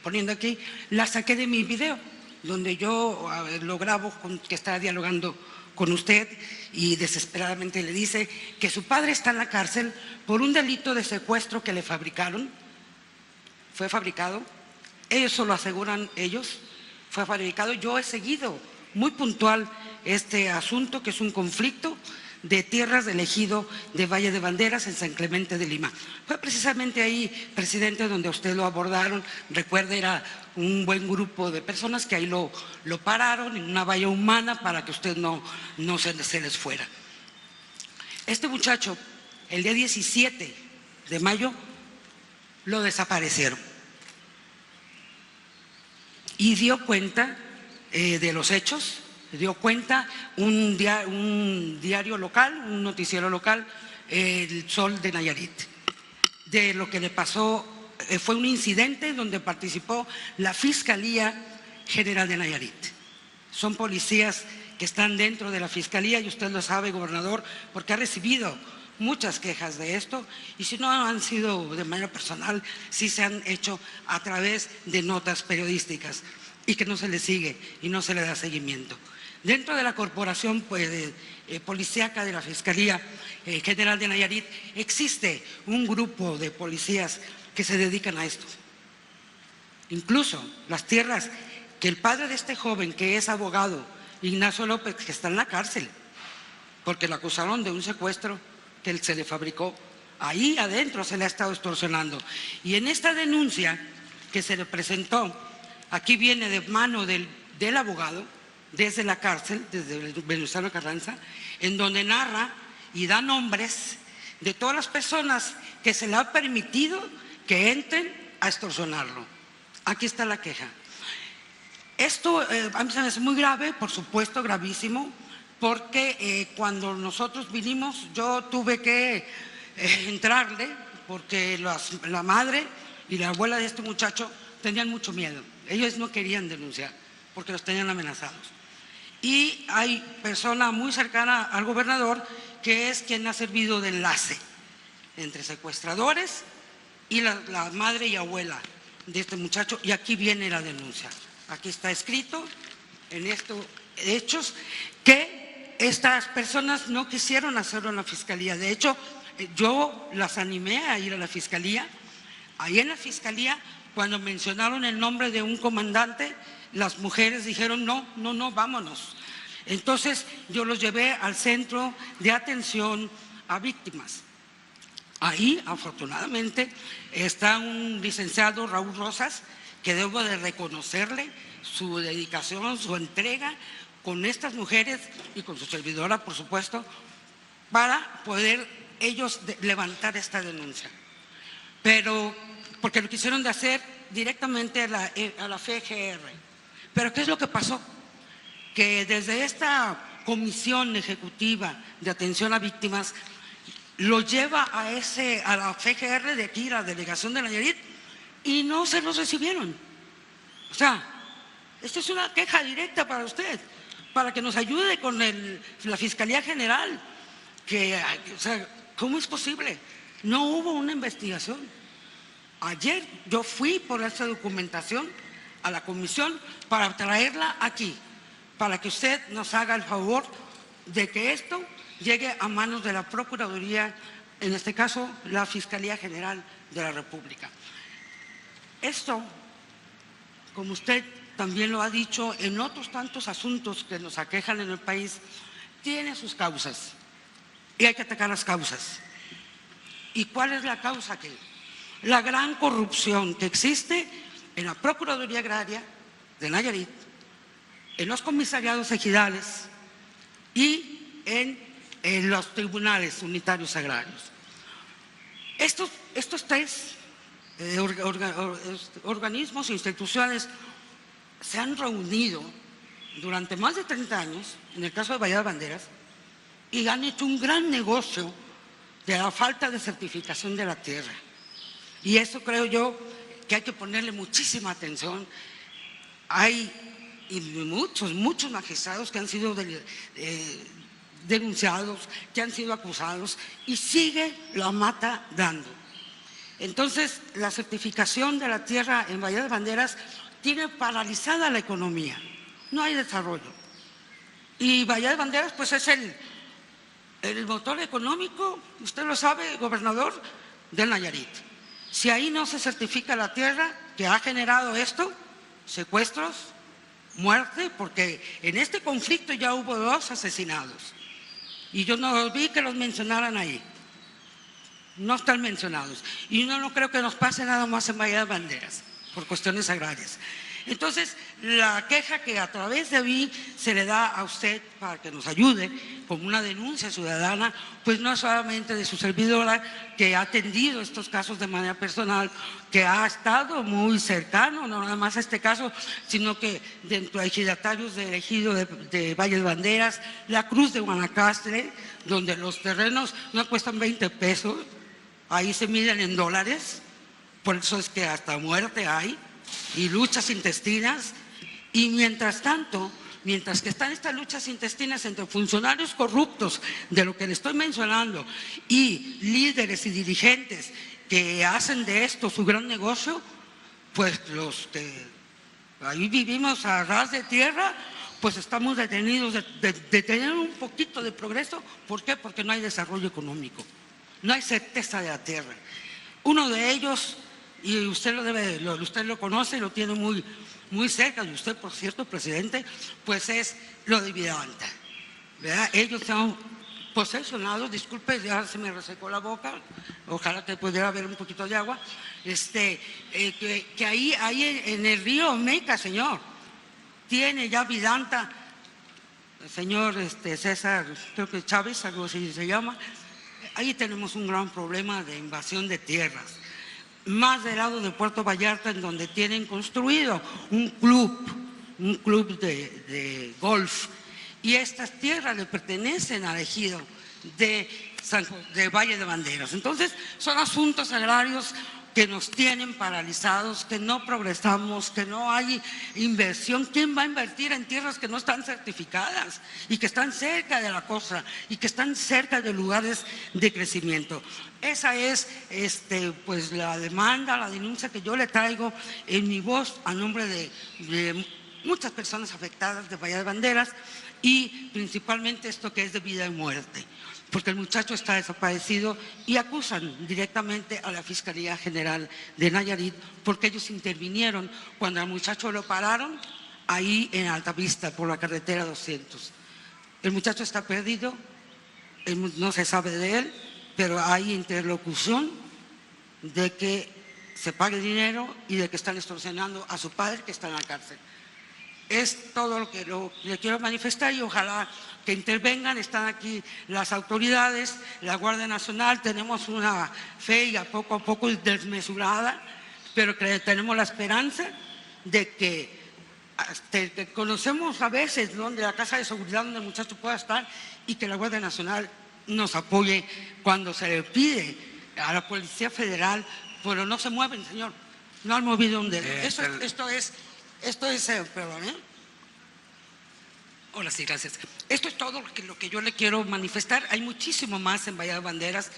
poniendo aquí, la saqué de mi video, donde yo lo grabo que está dialogando con usted y desesperadamente le dice que su padre está en la cárcel por un delito de secuestro que le fabricaron. Fue fabricado, ellos solo aseguran ellos, fue fabricado. Yo he seguido muy puntual este asunto, que es un conflicto de tierras del ejido de Valle de Banderas en San Clemente de Lima. Fue precisamente ahí, presidente, donde a usted lo abordaron. Recuerde, era un buen grupo de personas que ahí lo pararon en una valla humana para que usted no se les fuera. Este muchacho, el día 17 de mayo, lo desaparecieron y dio cuenta de los hechos. Dio cuenta un diario local, un noticiero local, El Sol de Nayarit, de lo que le pasó. Fue un incidente donde participó la Fiscalía General de Nayarit. Son policías que están dentro de la Fiscalía y usted lo sabe, gobernador, porque ha recibido muchas quejas de esto, y si no han sido de manera personal, sí se han hecho a través de notas periodísticas y que no se le sigue y no se le da seguimiento. Dentro de la corporación policíaca de la Fiscalía General de Nayarit existe un grupo de policías que se dedican a esto. Incluso las tierras que el padre de este joven, que es abogado, Ignacio López, que está en la cárcel porque lo acusaron de un secuestro que él se le fabricó, ahí adentro se le ha estado extorsionando. Y en esta denuncia que se le presentó, aquí viene de mano del abogado, desde la cárcel, desde Venustiano Carranza, en donde narra y da nombres de todas las personas que se le ha permitido que entren a extorsionarlo. Aquí está la queja. Esto a mí se me hace muy grave, por supuesto, gravísimo, porque cuando nosotros vinimos yo tuve que entrarle, porque la madre y la abuela de este muchacho tenían mucho miedo. Ellos no querían denunciar porque los tenían amenazados. Y hay persona muy cercana al gobernador que es quien ha servido de enlace entre secuestradores y la madre y abuela de este muchacho, y aquí viene la denuncia. Aquí está escrito en estos hechos que estas personas no quisieron hacerlo en la Fiscalía. De hecho, yo las animé a ir a la Fiscalía. Ahí en la Fiscalía, cuando mencionaron el nombre de un comandante, las mujeres dijeron no, vámonos. Entonces yo los llevé al Centro de Atención a Víctimas. Ahí, afortunadamente, está un licenciado, Raúl Rosas, que debo de reconocerle su dedicación, su entrega con estas mujeres y con su servidora, por supuesto, para poder ellos levantar esta denuncia. Pero, porque lo quisieron de hacer directamente a la FGR. Pero ¿qué es lo que pasó? Que desde esta comisión ejecutiva de atención a víctimas lo lleva a la FGR de aquí, la delegación de Nayarit, y no se los recibieron. O sea, esta es una queja directa para usted, para que nos ayude con la Fiscalía General. O sea, ¿cómo es posible? No hubo una investigación. Ayer yo fui por esta documentación a la comisión para traerla aquí, para que usted nos haga el favor de que esto llegue a manos de la Procuraduría, en este caso la Fiscalía General de la República. Esto, como usted también lo ha dicho en otros tantos asuntos que nos aquejan en el país, tiene sus causas y hay que atacar las causas. ¿Y cuál es la causa aquí? La gran corrupción que existe en la Procuraduría Agraria de Nayarit, en los comisariados ejidales y en los tribunales unitarios agrarios. Estos tres organismos e instituciones se han reunido durante más de 30 años, en el caso de Bahía de Banderas, y han hecho un gran negocio de la falta de certificación de la tierra. Y eso creo yo que hay que ponerle muchísima atención. Hay muchos magistrados que han sido denunciados, que han sido acusados, y sigue la mata dando. Entonces, la certificación de la tierra en Bahía de Banderas tiene paralizada la economía, no hay desarrollo. Y Bahía de Banderas pues es el motor económico, usted lo sabe, gobernador, del Nayarit. Si ahí no se certifica la tierra que ha generado esto, secuestros, muerte, porque en este conflicto ya hubo 2 asesinados y yo no vi que los mencionaran ahí, no están mencionados, y yo no creo que nos pase nada más en Bahía de Banderas por cuestiones agrarias. Entonces, la queja que a través de mí se le da a usted para que nos ayude como una denuncia ciudadana, pues no solamente de su servidora, que ha atendido estos casos de manera personal, que ha estado muy cercano, no nada más a este caso, sino que dentro de ejidatarios del ejido de Valle de Banderas, la Cruz de Guanacaste, donde los terrenos no cuestan 20 pesos, ahí se miden en dólares, por eso es que hasta muerte hay, y luchas intestinas. Y mientras tanto, mientras que están estas luchas intestinas entre funcionarios corruptos, de lo que le estoy mencionando, y líderes y dirigentes que hacen de esto su gran negocio, pues los que ahí vivimos a ras de tierra, pues estamos detenidos de tener un poquito de progreso. ¿Por qué? Porque no hay desarrollo económico, no hay certeza de la tierra. Uno de ellos, y usted usted lo conoce y lo tiene muy cerca de usted, por cierto, presidente, pues es lo de Vidanta, ¿verdad? Ellos se han posesionado, disculpe, ya se me resecó la boca, ojalá que pudiera haber un poquito de agua, que ahí en el río Meca, señor, tiene ya Vidanta, el señor César, creo que Chávez, algo así se llama, ahí tenemos un gran problema de invasión de tierras. Más del lado de Puerto Vallarta, en donde tienen construido un club de golf, y estas tierras le pertenecen al ejido de Valle de Banderas. Entonces, son asuntos agrarios que nos tienen paralizados, que no progresamos, que no hay inversión. ¿Quién va a invertir en tierras que no están certificadas y que están cerca de la costa y que están cerca de lugares de crecimiento? Esa es pues la demanda, la denuncia que yo le traigo en mi voz a nombre de muchas personas afectadas de Bahía de Banderas, y principalmente esto que es de vida y muerte, porque el muchacho está desaparecido, y acusan directamente a la Fiscalía General de Nayarit porque ellos intervinieron cuando al muchacho lo pararon ahí en Altavista por la carretera 200. El muchacho está perdido, no se sabe de él, pero hay interlocución de que se pague dinero y de que están extorsionando a su padre, que está en la cárcel. Es todo lo que le quiero manifestar, y ojalá que intervengan. Están aquí las autoridades, la Guardia Nacional. Tenemos una fe ya poco a poco desmesurada, pero que tenemos la esperanza de que conocemos a veces donde la casa de seguridad donde el muchacho pueda estar, y que la Guardia Nacional nos apoye cuando se le pide a la Policía Federal, pero no se mueven, señor, no han movido un dedo. Esto es, perdón, Hola, sí, gracias. Esto es todo lo que yo le quiero manifestar. Hay muchísimo más en Bahía de Banderas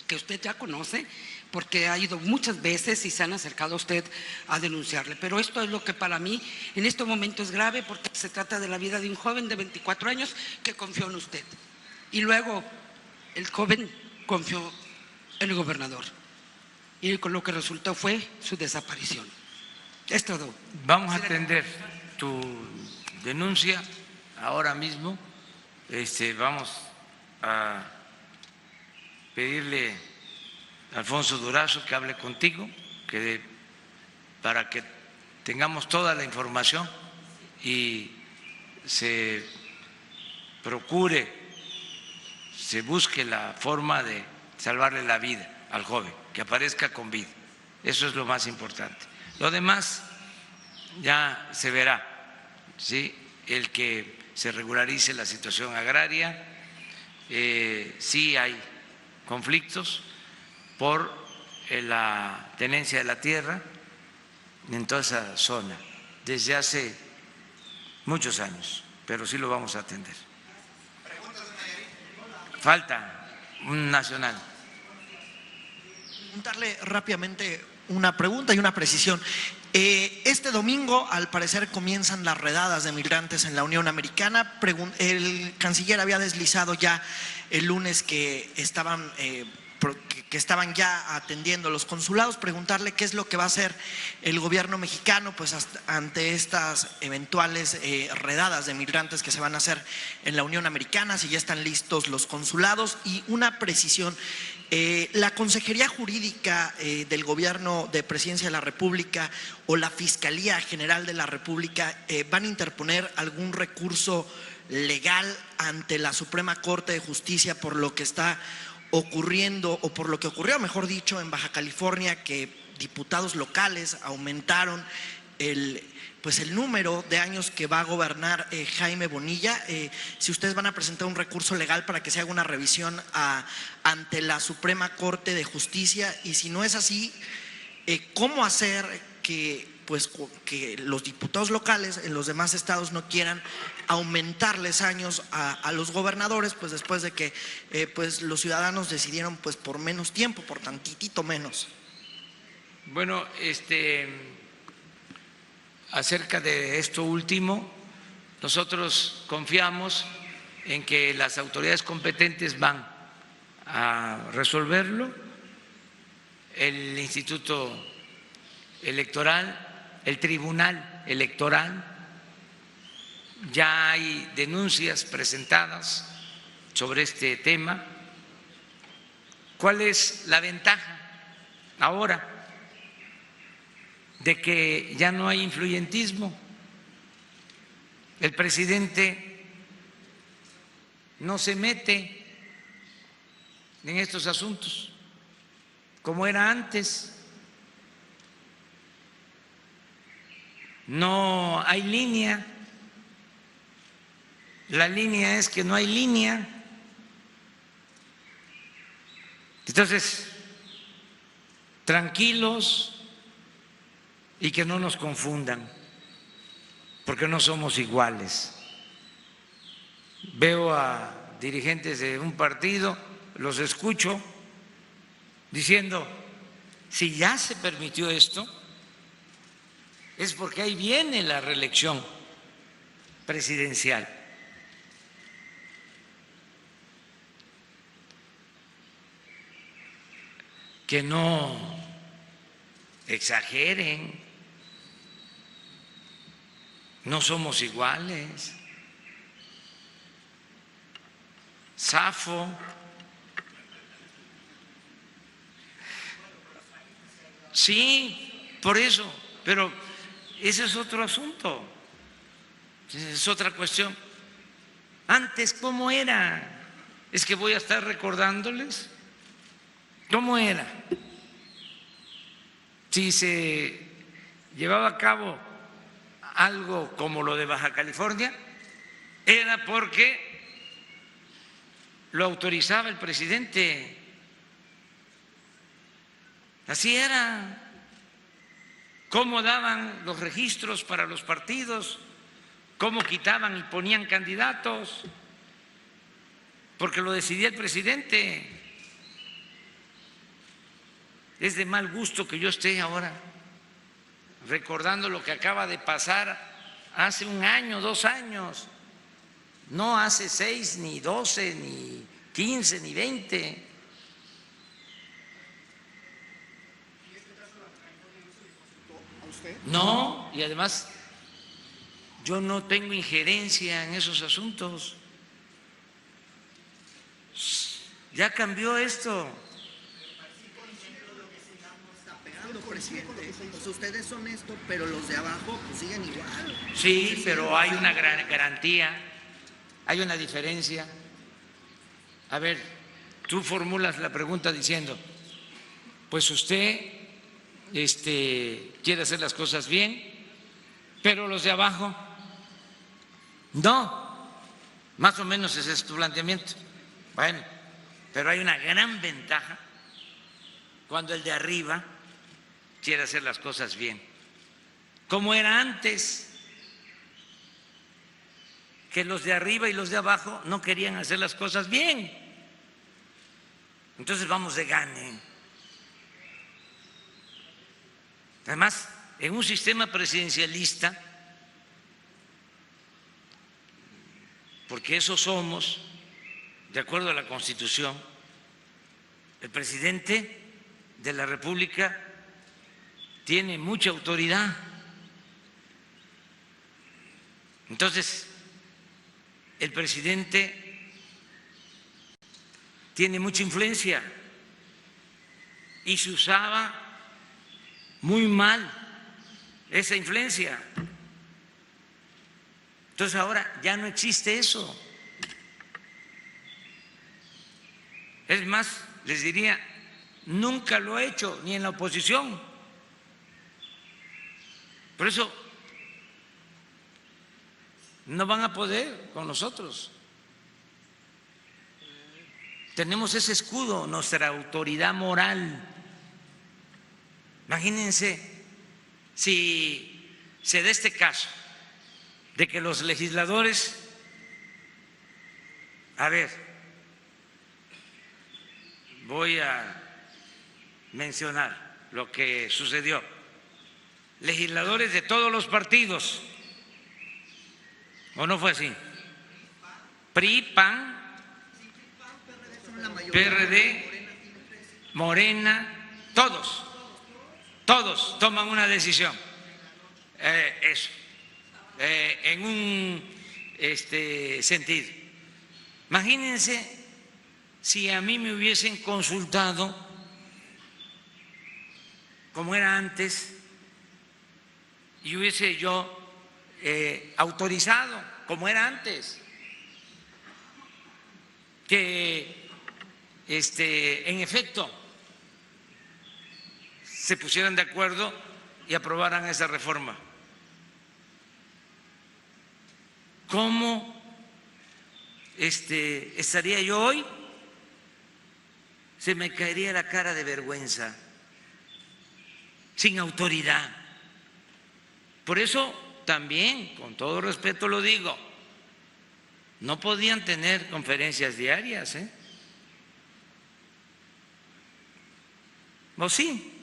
que usted ya conoce, porque ha ido muchas veces y se han acercado a usted a denunciarle. Pero esto es lo que para mí en este momento es grave, porque se trata de la vida de un joven de 24 años que confió en usted. Y luego el joven confió en el gobernador, y con lo que resultó fue su desaparición. Es todo. Vamos a atender tu denuncia ahora mismo. Vamos a pedirle Alfonso Durazo que hable contigo, para que tengamos toda la información y se procure, se busque la forma de salvarle la vida al joven, que aparezca con vida. Eso es lo más importante. Lo demás ya se verá, ¿sí? El que se regularice la situación agraria, sí hay conflictos por la tenencia de la tierra en toda esa zona desde hace muchos años, pero sí lo vamos a atender. Falta un nacional. Preguntarle rápidamente una pregunta y una precisión. Este domingo, al parecer, comienzan las redadas de migrantes en la Unión Americana. El canciller había deslizado ya el lunes que estaban ya atendiendo los consulados. Preguntarle qué es lo que va a hacer el gobierno mexicano pues ante estas eventuales redadas de migrantes que se van a hacer en la Unión Americana, si ya están listos los consulados. Y una precisión, la Consejería Jurídica del Gobierno de Presidencia de la República o la Fiscalía General de la República van a interponer algún recurso legal ante la Suprema Corte de Justicia por lo que está ocurriendo, o por lo que ocurrió, mejor dicho, en Baja California, que diputados locales aumentaron el número de años que va a gobernar Jaime Bonilla. Si ustedes van a presentar un recurso legal para que se haga una revisión ante la Suprema Corte de Justicia, y si no es así, ¿cómo hacer que los diputados locales en los demás estados no quieran aumentarles años a los gobernadores, pues después de que los ciudadanos decidieron pues por menos tiempo, por tantitito menos? Bueno, acerca de esto último, nosotros confiamos en que las autoridades competentes van a resolverlo. El Instituto Electoral, el Tribunal Electoral, ya hay denuncias presentadas sobre este tema. ¿Cuál es la ventaja ahora de que ya no hay influyentismo? El presidente no se mete en estos asuntos como era antes. No hay línea. La línea es que no hay línea. Entonces, tranquilos y que no nos confundan, porque no somos iguales. Veo a dirigentes de un partido, los escucho diciendo, si ya se permitió esto, es porque ahí viene la reelección presidencial. Que no exageren, no somos iguales. Safo, sí, por eso, pero ese es otro asunto, es otra cuestión. Antes, ¿cómo era? Es que voy a estar recordándoles cómo era. Si se llevaba a cabo algo como lo de Baja California, era porque lo autorizaba el presidente. Así era. Cómo daban los registros para los partidos, cómo quitaban y ponían candidatos, porque lo decidía el presidente. Es de mal gusto que yo esté ahora recordando lo que acaba de pasar hace un año, 2 años, no hace 6, ni 12, ni 15, ni 20. No, y además yo no tengo injerencia en esos asuntos. Ya cambió esto. presidente. Pues usted es honesto, pero los de abajo pues siguen igual. Sí, pero hay una gran garantía, hay una diferencia. A ver, tú formulas la pregunta diciendo, pues usted quiere hacer las cosas bien, pero los de abajo no. Más o menos ese es tu planteamiento. Bueno, pero hay una gran ventaja cuando el de arriba quiere hacer las cosas bien, como era antes, que los de arriba y los de abajo no querían hacer las cosas bien. Entonces vamos de gane. Además, en un sistema presidencialista, porque eso somos, de acuerdo a la Constitución, el presidente de la República tiene mucha autoridad. Entonces, el presidente tiene mucha influencia y se usaba muy mal esa influencia. Entonces ahora ya no existe eso. Es más, les diría, nunca lo he hecho, ni en la oposición. Por eso no van a poder con nosotros. Tenemos ese escudo, nuestra autoridad moral. Imagínense si se da este caso de que los legisladores, a ver, voy a mencionar lo que sucedió, legisladores de todos los partidos, ¿o no fue así? PRI, PAN, PRD, Morena, todos toman una decisión, eso, en un sentido. Imagínense si a mí me hubiesen consultado como era antes y hubiese yo autorizado como era antes que en efecto se pusieran de acuerdo y aprobaran esa reforma. ¿Cómo estaría yo hoy? Se me caería la cara de vergüenza, sin autoridad. Por eso también, con todo respeto lo digo, no podían tener conferencias diarias, ¿eh? ¿O sí?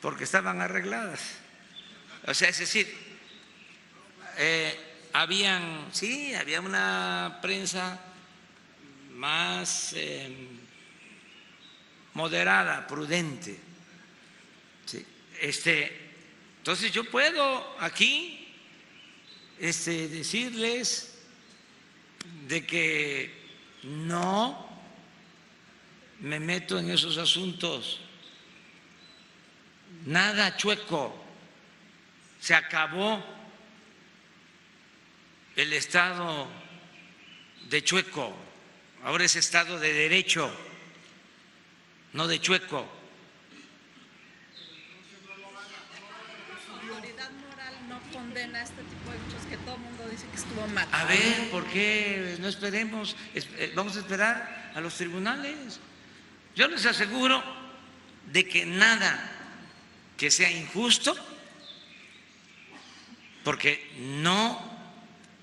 Porque estaban arregladas. O sea, es decir, había una prensa más moderada, prudente. ¿Sí? Entonces yo puedo aquí decirles de que no me meto en esos asuntos, nada chueco, se acabó el estado de chueco, ahora es estado de derecho, no de chueco. ¿La autoridad moral no condena este tipo de hechos que todo el mundo dice que estuvo mal? A ver, ¿por qué no esperemos? Vamos a esperar a los tribunales. Yo les aseguro de que nada que sea injusto, porque no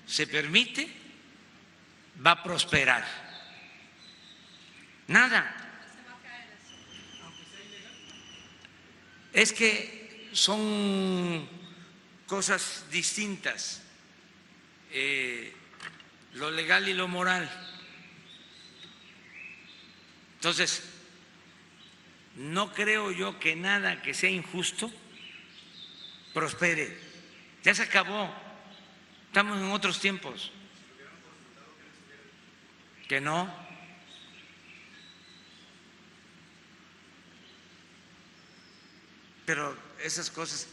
se permite, va a prosperar. Nada. Es que son cosas distintas, lo legal y lo moral. Entonces, no creo yo que nada que sea injusto prospere. Ya se acabó. Estamos en otros tiempos. Que no. Pero esas cosas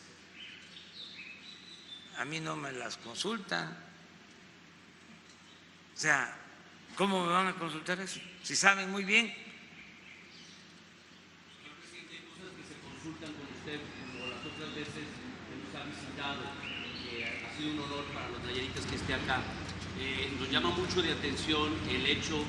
a mí no me las consultan. O sea, ¿cómo me van a consultar eso? Si saben muy bien. Señor presidente, hay cosas que se consultan con usted, como las otras veces que nos ha visitado, que ha sido un honor para los nayaritas que esté acá. Nos llama mucho de atención el hecho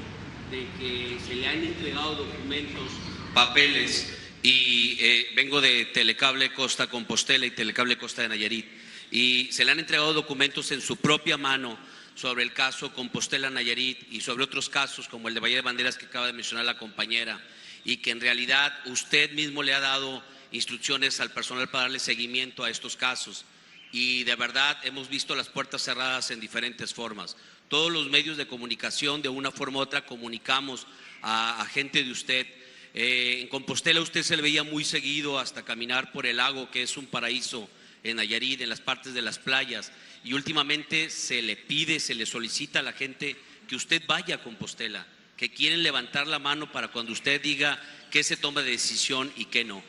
de que se le han entregado documentos, papeles, y vengo de Telecable Costa Compostela y Telecable Costa de Nayarit, y se le han entregado documentos en su propia mano sobre el caso Compostela Nayarit y sobre otros casos como el de Bahía de Banderas que acaba de mencionar la compañera, y que en realidad usted mismo le ha dado instrucciones al personal para darle seguimiento a estos casos, y de verdad hemos visto las puertas cerradas en diferentes formas. Todos los medios de comunicación de una forma u otra comunicamos a gente de usted. En Compostela usted se le veía muy seguido hasta caminar por el lago, que es un paraíso en Nayarit, en las partes de las playas, y últimamente se le pide, se le solicita a la gente que usted vaya a Compostela, que quieren levantar la mano para cuando usted diga qué se toma de decisión y qué no.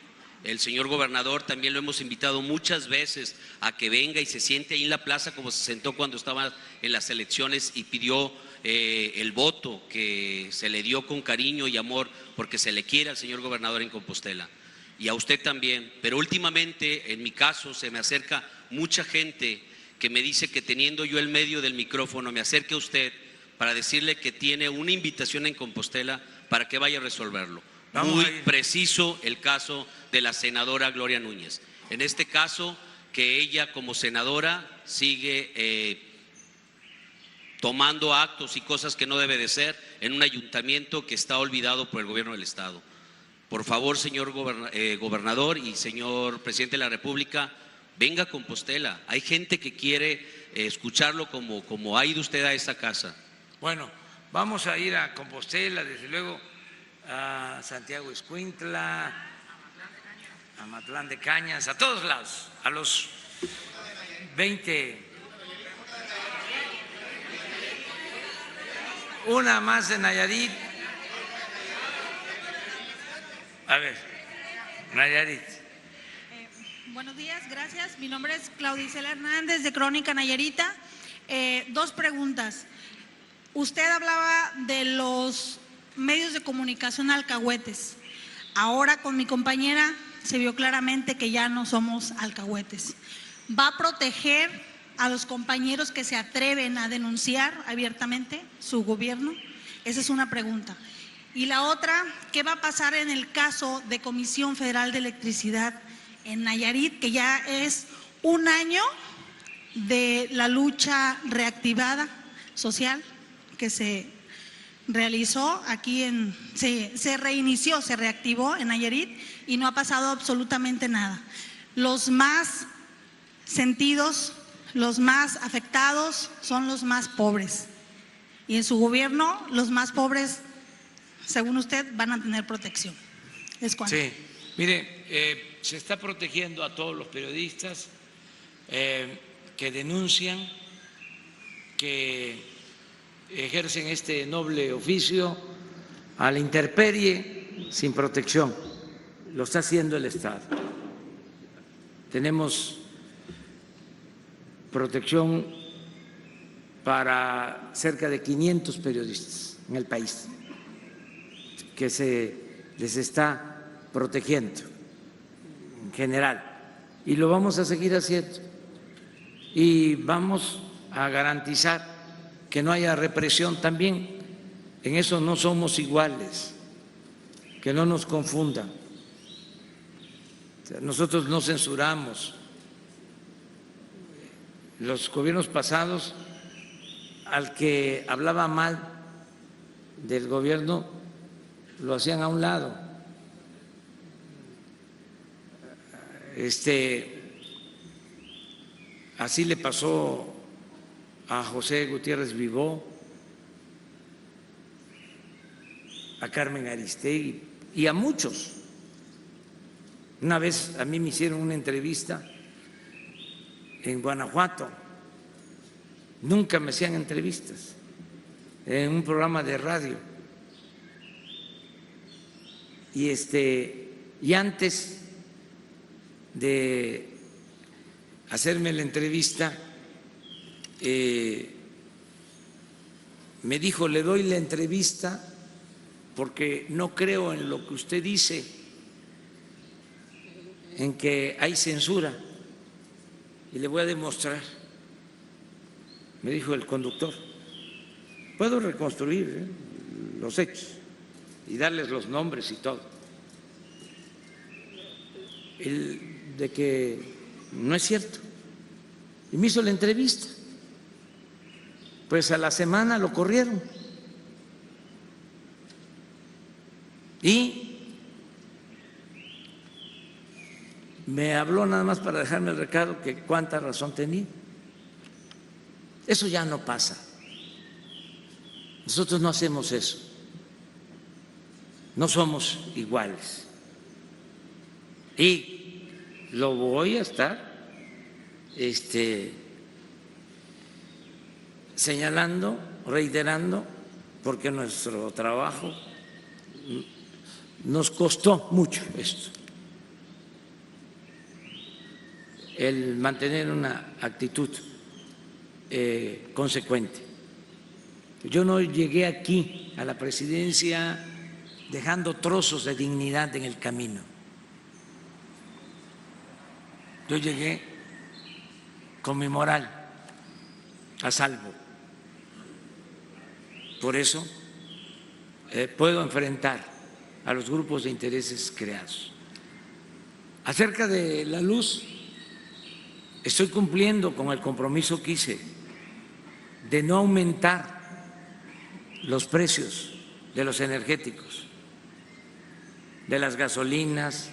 El señor gobernador también lo hemos invitado muchas veces a que venga y se siente ahí en la plaza como se sentó cuando estaba en las elecciones y pidió el voto que se le dio con cariño y amor porque se le quiere al señor gobernador en Compostela. Y a usted también, pero últimamente en mi caso se me acerca mucha gente que me dice que teniendo yo el medio del micrófono me acerque a usted para decirle que tiene una invitación en Compostela para que vaya a resolverlo. Muy preciso el caso de la senadora Gloria Núñez. En este caso, que ella como senadora sigue tomando actos y cosas que no debe de ser en un ayuntamiento que está olvidado por el gobierno del Estado. Por favor, señor gobernador y señor presidente de la República, venga a Compostela. Hay gente que quiere escucharlo como ha ido usted a esa casa. Bueno, vamos a ir a Compostela, desde luego, a Santiago Escuintla, a Matlán de Cañas, a todos lados, a los 20. Una más de Nayarit. A ver, Nayarit. Buenos días, gracias. Mi nombre es Claudicela Hernández de Crónica Nayarita. Dos preguntas. Usted hablaba de los medios de comunicación alcahuetes. Ahora con mi compañera se vio claramente que ya no somos alcahuetes. ¿Va a proteger a los compañeros que se atreven a denunciar abiertamente su gobierno? Esa es una pregunta. Y la otra, ¿qué va a pasar en el caso de Comisión Federal de Electricidad en Nayarit, que ya es un año de la lucha reactivada social que se realizó aquí se reinició, se reactivó en Nayarit y no ha pasado absolutamente nada? Los más sentidos, los más afectados son los más pobres, y en su gobierno los más pobres, según usted, van a tener protección. ¿Es cuánto? Sí, mire, se está protegiendo a todos los periodistas que denuncian, que ejercen este noble oficio a la intemperie sin protección. Lo está haciendo el Estado. Tenemos protección para cerca de 500 periodistas en el país que se les está protegiendo en general, y lo vamos a seguir haciendo, y vamos a garantizar que no haya represión también. En eso no somos iguales, que no nos confundan. O sea, nosotros no censuramos. Los gobiernos pasados, al que hablaba mal del gobierno, lo hacían a un lado. Así le pasó a José Gutiérrez Vivó, a Carmen Aristegui y a muchos. Una vez a mí me hicieron una entrevista en Guanajuato. Nunca me hacían entrevistas en un programa de radio. Y antes de hacerme la entrevista, me dijo, le doy la entrevista porque no creo en lo que usted dice, en que hay censura, y le voy a demostrar, me dijo el conductor. Puedo reconstruir los hechos y darles los nombres y todo, de que no es cierto. Y me hizo la entrevista. Pues a la semana lo corrieron. Y me habló nada más para dejarme el recado que cuánta razón tenía. Eso ya no pasa. Nosotros no hacemos eso. No somos iguales. Y lo voy a estar señalando, reiterando, porque nuestro trabajo nos costó mucho esto, el mantener una actitud consecuente. Yo no llegué aquí a la presidencia dejando trozos de dignidad en el camino. Yo llegué con mi moral a salvo. Por eso puedo enfrentar a los grupos de intereses creados. Acerca de la luz, estoy cumpliendo con el compromiso que hice de no aumentar los precios de los energéticos, de las gasolinas,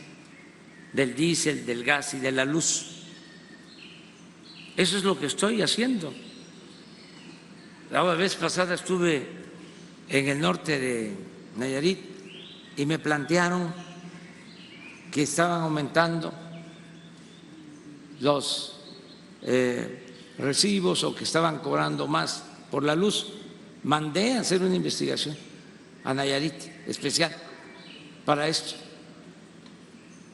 del diésel, del gas y de la luz. Eso es lo que estoy haciendo. La vez pasada estuve en el norte de Nayarit y me plantearon que estaban aumentando los recibos o que estaban cobrando más por la luz. Mandé a hacer una investigación a Nayarit especial para esto.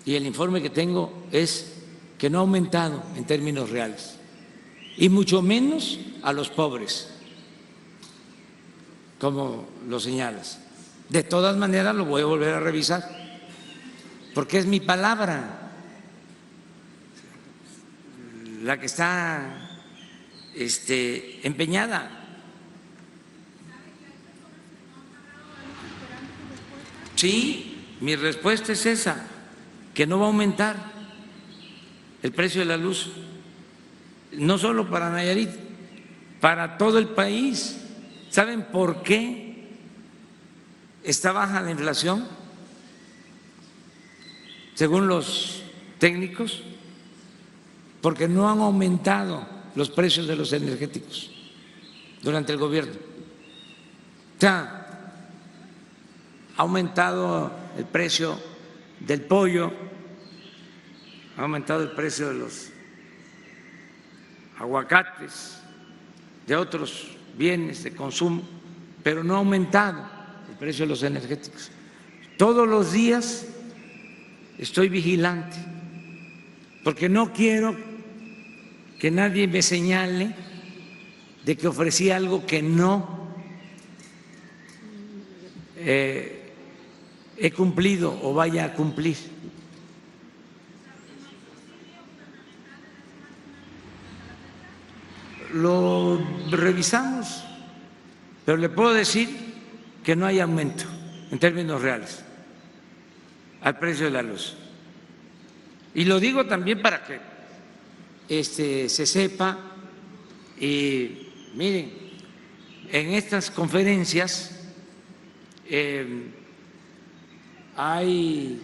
Y el informe que tengo es que no ha aumentado en términos reales, y mucho menos a los pobres, como lo señalas. De todas maneras lo voy a volver a revisar, porque es mi palabra la que está empeñada. Sí, mi respuesta es esa, que no va a aumentar el precio de la luz, no solo para Nayarit, para todo el país. ¿Saben por qué está baja la inflación? Según los técnicos, porque no han aumentado los precios de los energéticos durante el gobierno. O sea, ha aumentado el precio del pollo, ha aumentado el precio de los aguacates, de otros bienes de consumo, pero no ha aumentado el precio de los energéticos. Todos los días estoy vigilante, porque no quiero que nadie me señale de que ofrecí algo que no he cumplido o vaya a cumplir. Lo revisamos, pero le puedo decir que no hay aumento en términos reales al precio de la luz. Y lo digo también para que se sepa. Y miren, en estas conferencias hay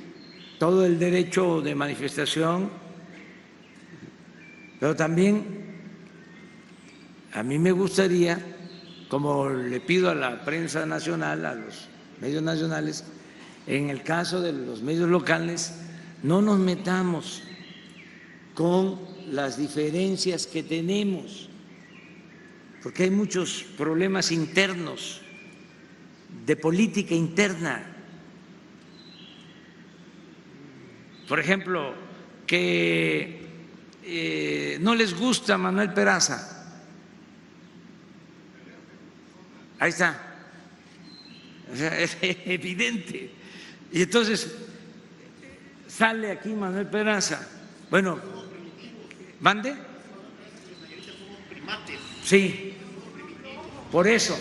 todo el derecho de manifestación, pero también a mí me gustaría, como le pido a la prensa nacional, a los medios nacionales, en el caso de los medios locales, no nos metamos con las diferencias que tenemos, porque hay muchos problemas internos, de política interna. Por ejemplo, que no les gusta Manuel Peraza. Ahí está. O sea, es evidente. Y entonces sale aquí Manuel Peraza. Bueno, ¿mande? Sí, por eso.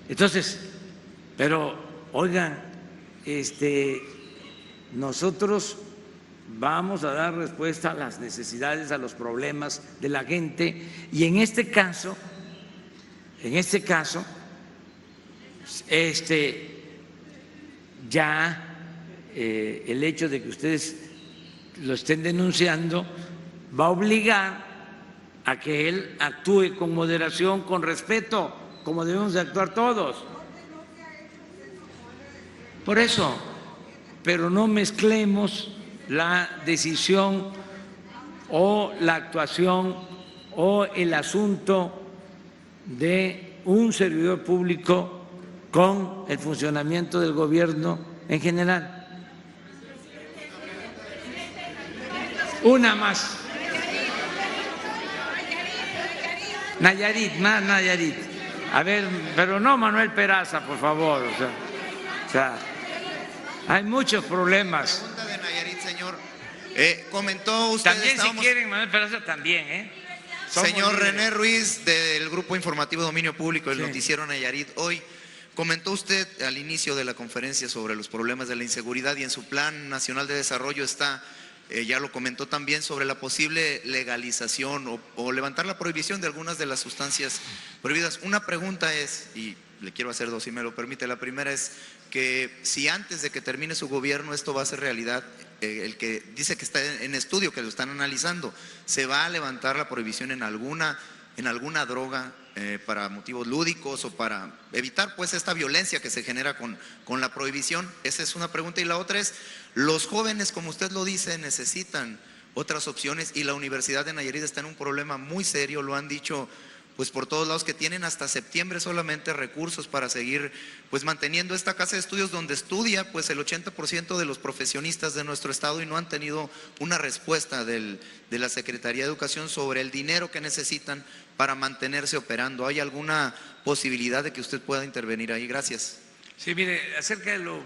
Entonces, pero oigan, nosotros vamos a dar respuesta a las necesidades, a los problemas de la gente, y en este caso, ya el hecho de que ustedes lo estén denunciando va a obligar a que él actúe con moderación, con respeto, como debemos de actuar todos. Por eso, pero no mezclemos la decisión o la actuación o el asunto de un servidor público con el funcionamiento del gobierno en general. Una más. Nayarit, más Nayarit. A ver, pero no Manuel Peraza, por favor. O sea, hay muchos problemas. Pregunta de Nayarit, señor. Comentó usted. También si quieren Manuel Peraza, también. Señor René Ruiz, del Grupo Informativo Dominio Público, el Noticiero Nayarit, hoy comentó usted al inicio de la conferencia sobre los problemas de la inseguridad y en su Plan Nacional de Desarrollo está, ya lo comentó también, sobre la posible legalización o levantar la prohibición de algunas de las sustancias prohibidas. Una pregunta es, y le quiero hacer dos si me lo permite, la primera es que si antes de que termine su gobierno esto va a ser realidad, el que dice que está en estudio, que lo están analizando, ¿se va a levantar la prohibición en alguna droga para motivos lúdicos o para evitar pues esta violencia que se genera con la prohibición? Esa es una pregunta. Y la otra es, los jóvenes, como usted lo dice, necesitan otras opciones y la Universidad de Nayarit está en un problema muy serio, lo han dicho pues por todos lados, que tienen hasta septiembre solamente recursos para seguir pues manteniendo esta casa de estudios donde estudia pues el 80% de los profesionistas de nuestro estado y no han tenido una respuesta de la Secretaría de Educación sobre el dinero que necesitan para mantenerse operando. ¿Hay alguna posibilidad de que usted pueda intervenir ahí? Gracias. Sí, mire, acerca de lo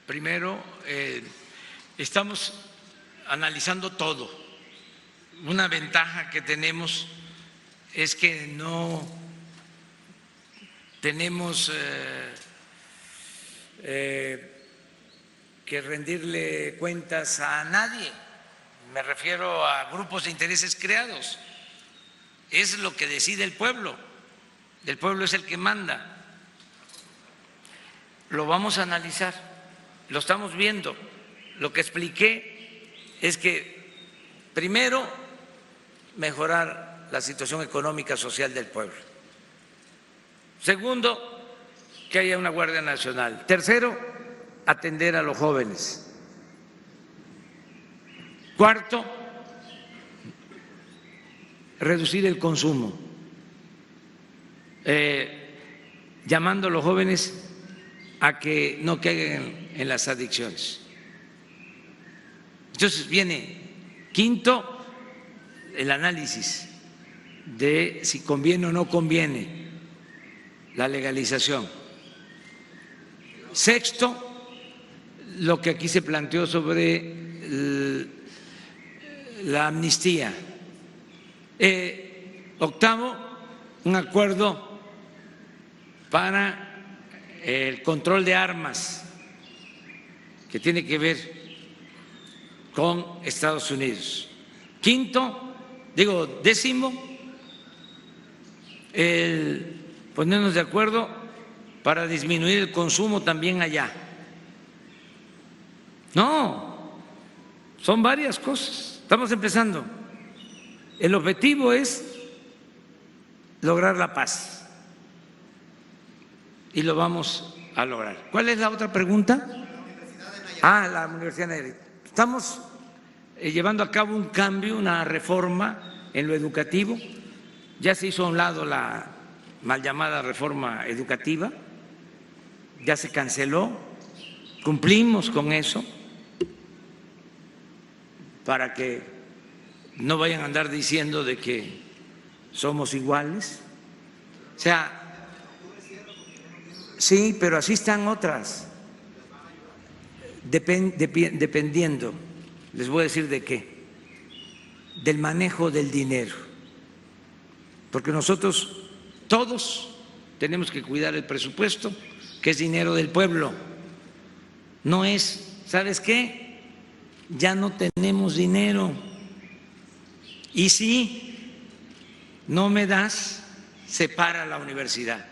primero, estamos analizando todo. Una ventaja que tenemos es que no tenemos que rendirle cuentas a nadie, me refiero a grupos de intereses creados, es lo que decide el pueblo es el que manda. Lo vamos a analizar, lo estamos viendo. Lo que expliqué es que primero mejorar la situación económica social del pueblo. Segundo, que haya una Guardia Nacional. Tercero, atender a los jóvenes. Cuarto, reducir el consumo, llamando a los jóvenes a que no caigan en las adicciones. Entonces viene quinto, el análisis de si conviene o no conviene la legalización. Sexto, lo que aquí se planteó sobre la amnistía. Octavo, un acuerdo para el control de armas que tiene que ver con Estados Unidos. Décimo, el ponernos de acuerdo para disminuir el consumo también allá. No, son varias cosas, estamos empezando. El objetivo es lograr la paz y lo vamos a lograr. ¿Cuál es la otra pregunta? La Universidad de Nayarit. Estamos llevando a cabo un cambio, una reforma en lo educativo. Ya se hizo a un lado la mal llamada reforma educativa, ya se canceló, cumplimos con eso. para que no vayan a andar diciendo de que somos iguales. O sea, sí, pero así están otras. Dependiendo, les voy a decir de qué, del manejo del dinero, porque nosotros todos tenemos que cuidar el presupuesto, que es dinero del pueblo, no es, ¿sabes qué? Ya no tenemos dinero y si no me das, se para la universidad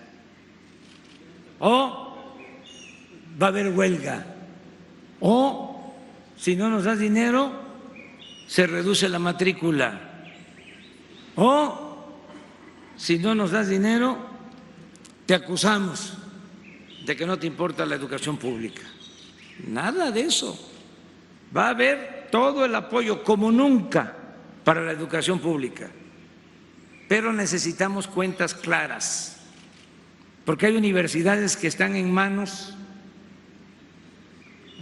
o va a haber huelga. O si no nos das dinero, se reduce la matrícula. O si no nos das dinero, te acusamos de que no te importa la educación pública. Nada de eso. Va a haber todo el apoyo como nunca para la educación pública. Pero necesitamos cuentas claras, porque hay universidades que están en manos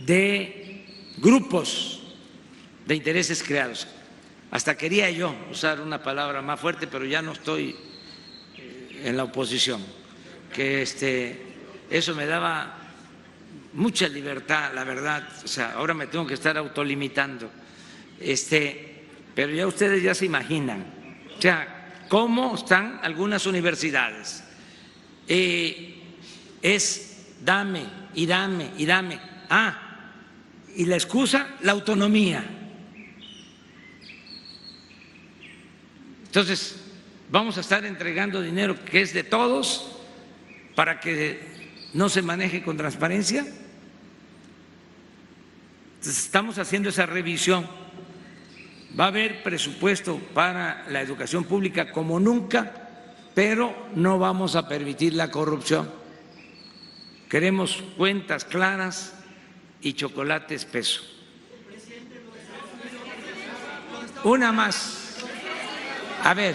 de grupos de intereses creados. Hasta quería yo usar una palabra más fuerte, pero ya no estoy en la oposición, que eso me daba mucha libertad, la verdad. O sea, ahora me tengo que estar autolimitando, pero ya ustedes ya se imaginan, o sea, cómo están algunas universidades. Es dame y dame y dame. Y la excusa, la autonomía. Entonces, vamos a estar entregando dinero que es de todos para que no se maneje con transparencia. Entonces, estamos haciendo esa revisión. Va a haber presupuesto para la educación pública como nunca, pero no vamos a permitir la corrupción. Queremos cuentas claras y chocolate espeso. Una más. A ver,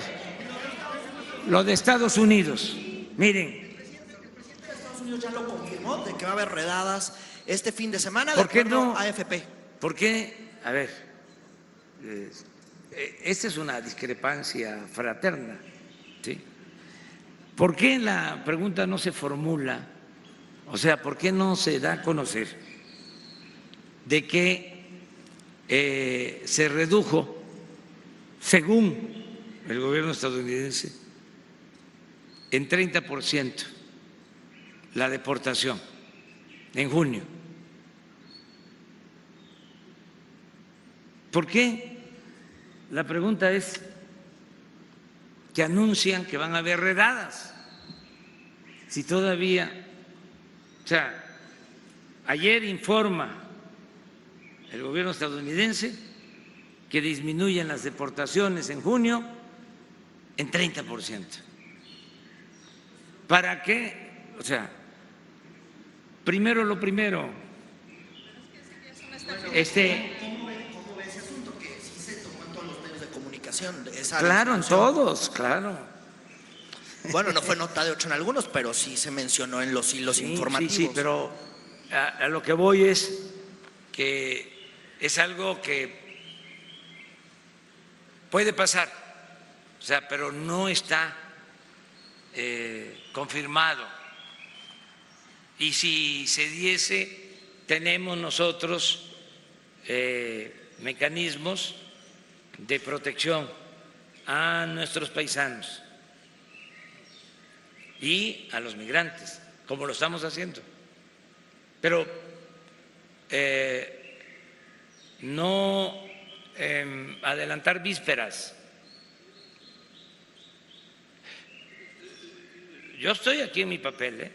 lo de Estados Unidos. Miren. El presidente de Estados Unidos ya lo confirmó de que va a haber redadas este fin de semana. ¿Por qué no? AFP. ¿Por qué? A ver, esta es una discrepancia fraterna, ¿sí? ¿Por qué la pregunta no se formula? O sea, ¿por qué no se da a conocer de que se redujo, según el gobierno estadounidense, en 30% la deportación en junio? ¿Por qué? La pregunta es que anuncian que van a haber redadas, si todavía, o sea, ayer informa el gobierno estadounidense que disminuyen las deportaciones en junio en 30%. ¿Para qué? O sea, primero lo primero. ¿Cómo ves ese asunto que sí se tomó en todos los medios de comunicación? Claro, en todos, claro. Bueno, no fue nota de 8 en algunos, pero sí se mencionó en los hilos informativos. Sí, pero a lo que voy es que es algo que puede pasar, o sea, pero no está confirmado. Y si se diese, tenemos nosotros mecanismos de protección a nuestros paisanos y a los migrantes, como lo estamos haciendo. Pero no adelantar vísperas. Yo estoy aquí en mi papel,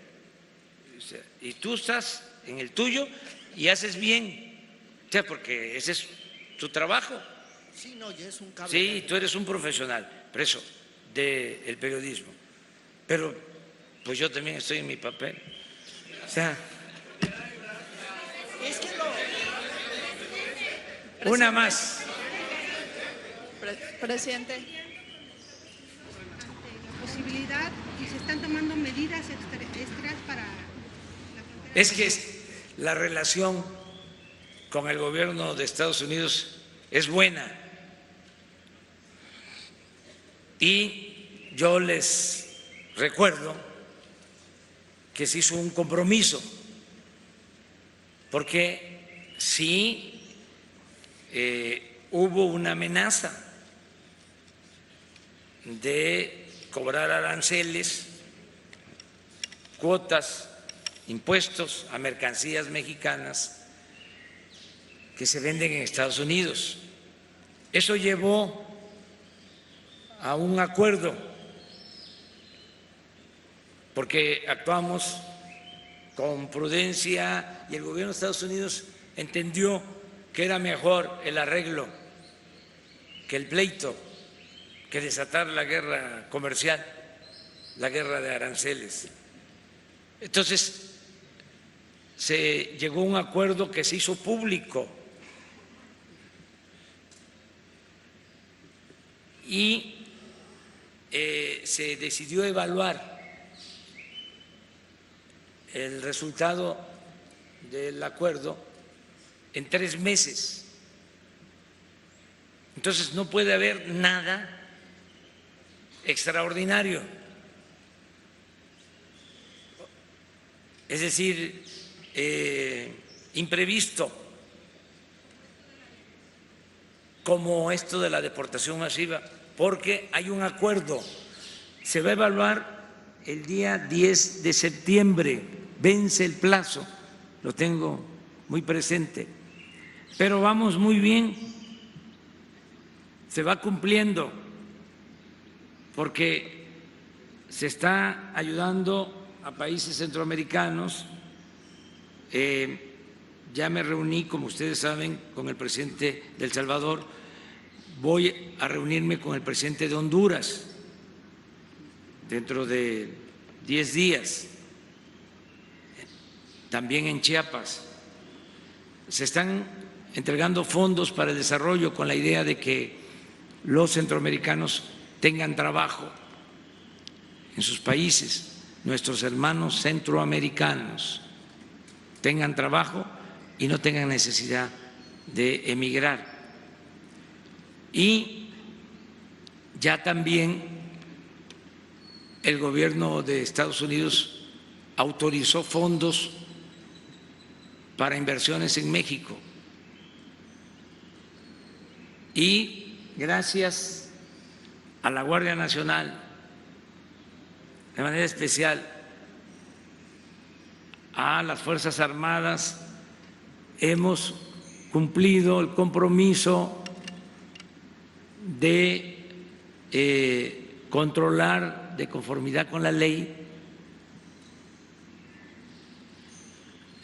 y tú estás en el tuyo y haces bien, o sea, porque ese es tu trabajo. Sí, no, ya es un cable. Sí, tú eres un profesional, preso del periodismo, pero pues yo también estoy en mi papel. O sea, es que una más. Presidente. La posibilidad y se están tomando medidas extras para la frontera. Es que la relación con el gobierno de Estados Unidos es buena. Y yo les recuerdo que se hizo un compromiso, porque sí hubo una amenaza de cobrar aranceles, cuotas, impuestos a mercancías mexicanas que se venden en Estados Unidos. Eso llevó a un acuerdo, porque actuamos con prudencia y el gobierno de Estados Unidos entendió que era mejor el arreglo que el pleito, que desatar la guerra comercial, la guerra de aranceles. Entonces, se llegó a un acuerdo que se hizo público y se decidió evaluar el resultado del acuerdo en 3 meses. Entonces no puede haber nada extraordinario, es decir, imprevisto, como esto de la deportación masiva, porque hay un acuerdo. Se va a evaluar el día 10 de septiembre, vence el plazo, lo tengo muy presente, pero vamos muy bien, se va cumpliendo, porque se está ayudando a países centroamericanos. Ya me reuní, como ustedes saben, con el presidente de El Salvador, voy a reunirme con el presidente de Honduras dentro de 10 días, también en Chiapas. Se están entregando fondos para el desarrollo con la idea de que los centroamericanos tengan trabajo en sus países, nuestros hermanos centroamericanos tengan trabajo y no tengan necesidad de emigrar. Y ya también el gobierno de Estados Unidos autorizó fondos para inversiones en México. Y gracias a la Guardia Nacional, de manera especial a las Fuerzas Armadas, hemos cumplido el compromiso de controlar de conformidad con la ley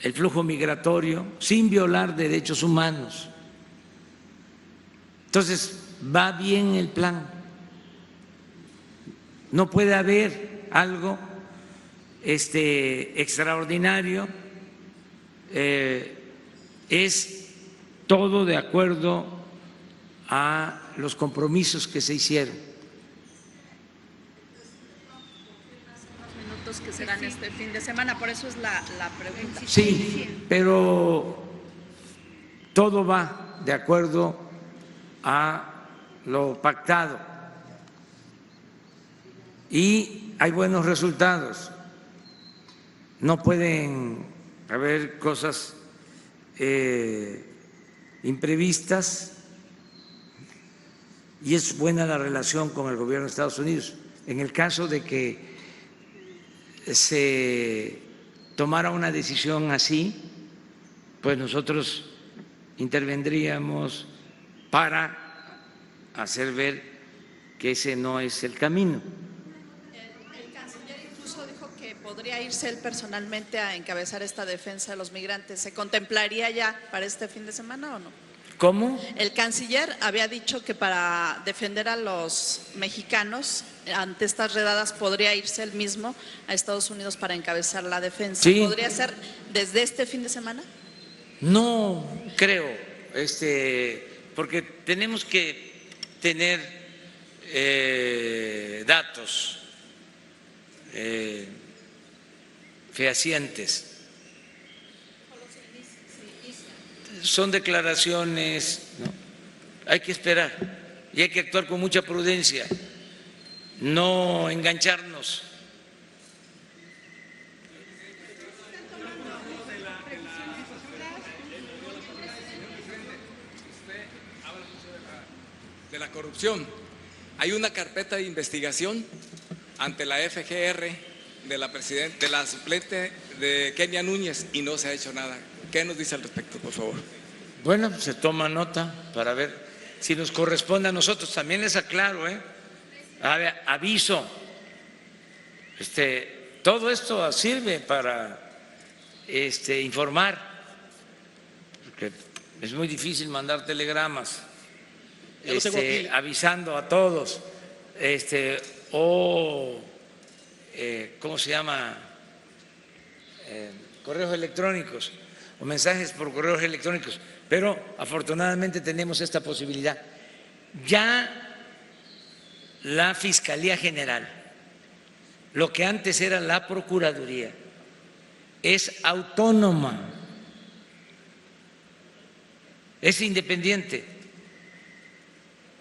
el flujo migratorio sin violar derechos humanos. Entonces, va bien el plan. No puede haber algo extraordinario, es todo de acuerdo a los compromisos que se hicieron. Unos minutos que serán este fin de semana, por eso es la pregunta. Sí, pero todo va de acuerdo a lo pactado y hay buenos resultados. No pueden haber cosas imprevistas y es buena la relación con el gobierno de Estados Unidos. En el caso de que se tomara una decisión así, pues nosotros intervendríamos para hacer ver que ese no es el camino. El canciller incluso dijo que podría irse él personalmente a encabezar esta defensa de los migrantes. ¿Se contemplaría ya para este fin de semana o no? ¿Cómo? El canciller había dicho que para defender a los mexicanos ante estas redadas podría irse él mismo a Estados Unidos para encabezar la defensa. Sí. ¿Podría ser desde este fin de semana? No creo, porque tenemos que tener datos fehacientes. Son declaraciones, ¿no?, hay que esperar y hay que actuar con mucha prudencia, no engancharnos. De la corrupción. Hay una carpeta de investigación ante la FGR de la suplente de Kenia Núñez y no se ha hecho nada. ¿Qué nos dice al respecto, por favor? Bueno, se toma nota para ver si nos corresponde a nosotros. También les aclaro, aviso, todo esto sirve para informar, porque es muy difícil mandar telegramas avisando a todos, ¿cómo se llama? Correos electrónicos o mensajes por correos electrónicos, pero afortunadamente tenemos esta posibilidad. Ya la Fiscalía General, lo que antes era la Procuraduría, es autónoma, es independiente.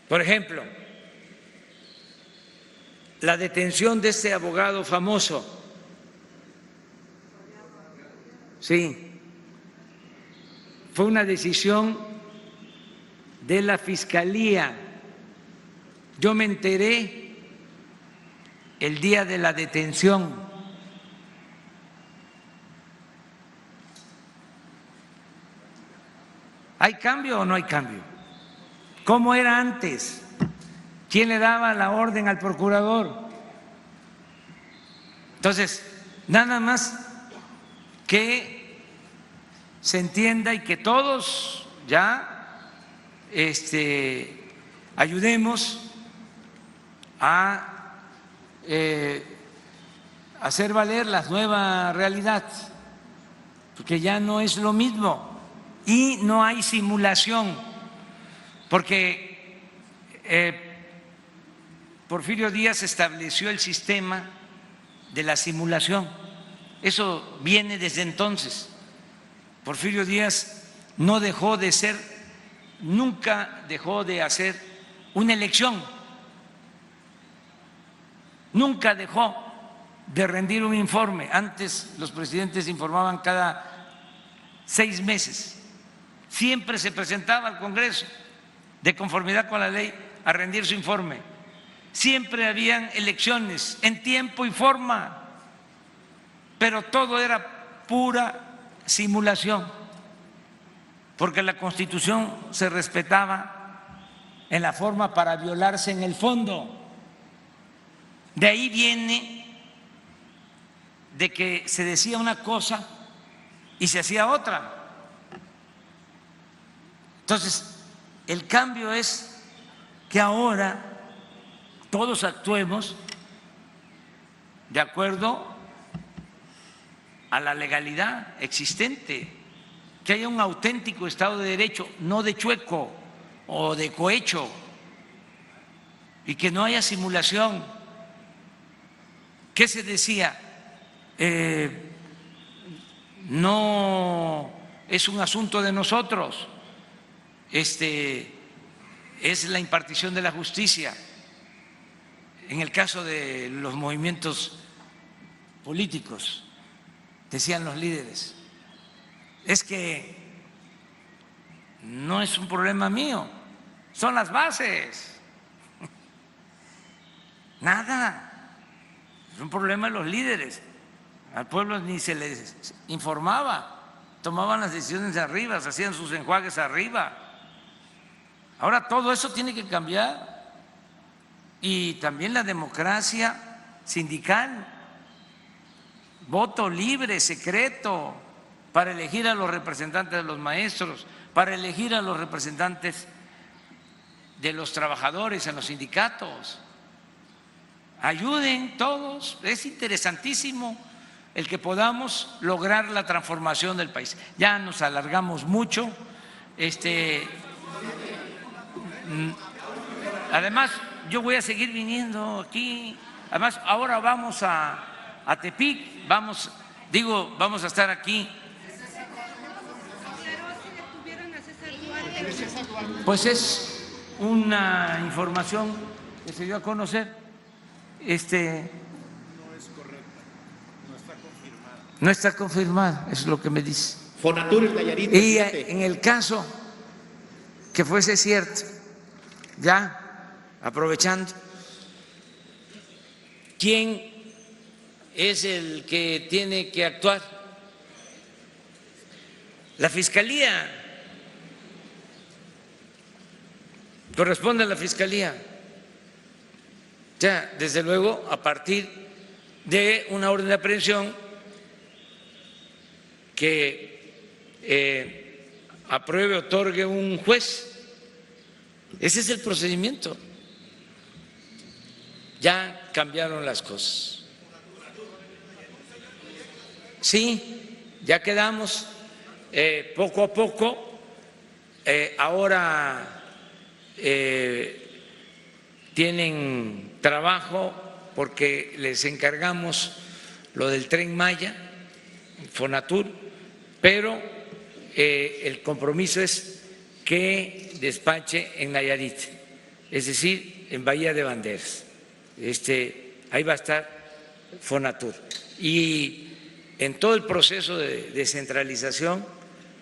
Por ejemplo, la detención de este abogado famoso, sí, fue una decisión de la Fiscalía. Yo me enteré el día de la detención. ¿Hay cambio o no hay cambio? ¿Cómo era antes? ¿Quién le daba la orden al procurador? Entonces, nada más que se entienda y que todos ya ayudemos a hacer valer la nueva realidad, porque ya no es lo mismo y no hay simulación. Porque Porfirio Díaz estableció el sistema de la simulación. Eso viene desde entonces. Porfirio Díaz no dejó de ser, nunca dejó de hacer una elección. Nunca dejó de rendir un informe. Antes los presidentes informaban cada 6 meses. Siempre se presentaba al Congreso de conformidad con la ley a rendir su informe. Siempre habían elecciones en tiempo y forma, pero todo era pura simulación, porque la Constitución se respetaba en la forma para violarse en el fondo. De ahí viene de que se decía una cosa y se hacía otra. Entonces, el cambio es que ahora todos actuemos de acuerdo a la legalidad existente, que haya un auténtico Estado de Derecho, no de chueco o de cohecho, y que no haya simulación. ¿Qué se decía? No es un asunto de nosotros. Es la impartición de la justicia. En el caso de los movimientos políticos, decían los líderes, es que no es un problema mío, son las bases. Nada, es un problema de los líderes. Al pueblo ni se les informaba, tomaban las decisiones de arriba, se hacían sus enjuagues arriba. Ahora todo eso tiene que cambiar, y también la democracia sindical, voto libre, secreto, para elegir a los representantes de los maestros, para elegir a los representantes de los trabajadores en los sindicatos. Ayuden todos, es interesantísimo el que podamos lograr la transformación del país. Ya nos alargamos mucho. Además, yo voy a seguir viniendo aquí. Además, ahora vamos a Tepic, vamos a estar aquí. Pues es una información que se dio a conocer, No es correcta, no está confirmada, es lo que me dice. Fonatur en Nayarit. Y en el caso que fuese cierto, ya aprovechando, ¿quién es el que tiene que actuar? La Fiscalía. Corresponde a la Fiscalía. Ya, desde luego, a partir de una orden de aprehensión que apruebe, otorgue un juez. Ese es el procedimiento. Ya cambiaron las cosas. Sí, ya quedamos poco a poco. Ahora tienen trabajo porque les encargamos lo del Tren Maya, Fonatur, pero el compromiso es que despache en Nayarit, es decir, en Bahía de Banderas. Ahí va a estar Fonatur. Y en todo el proceso de descentralización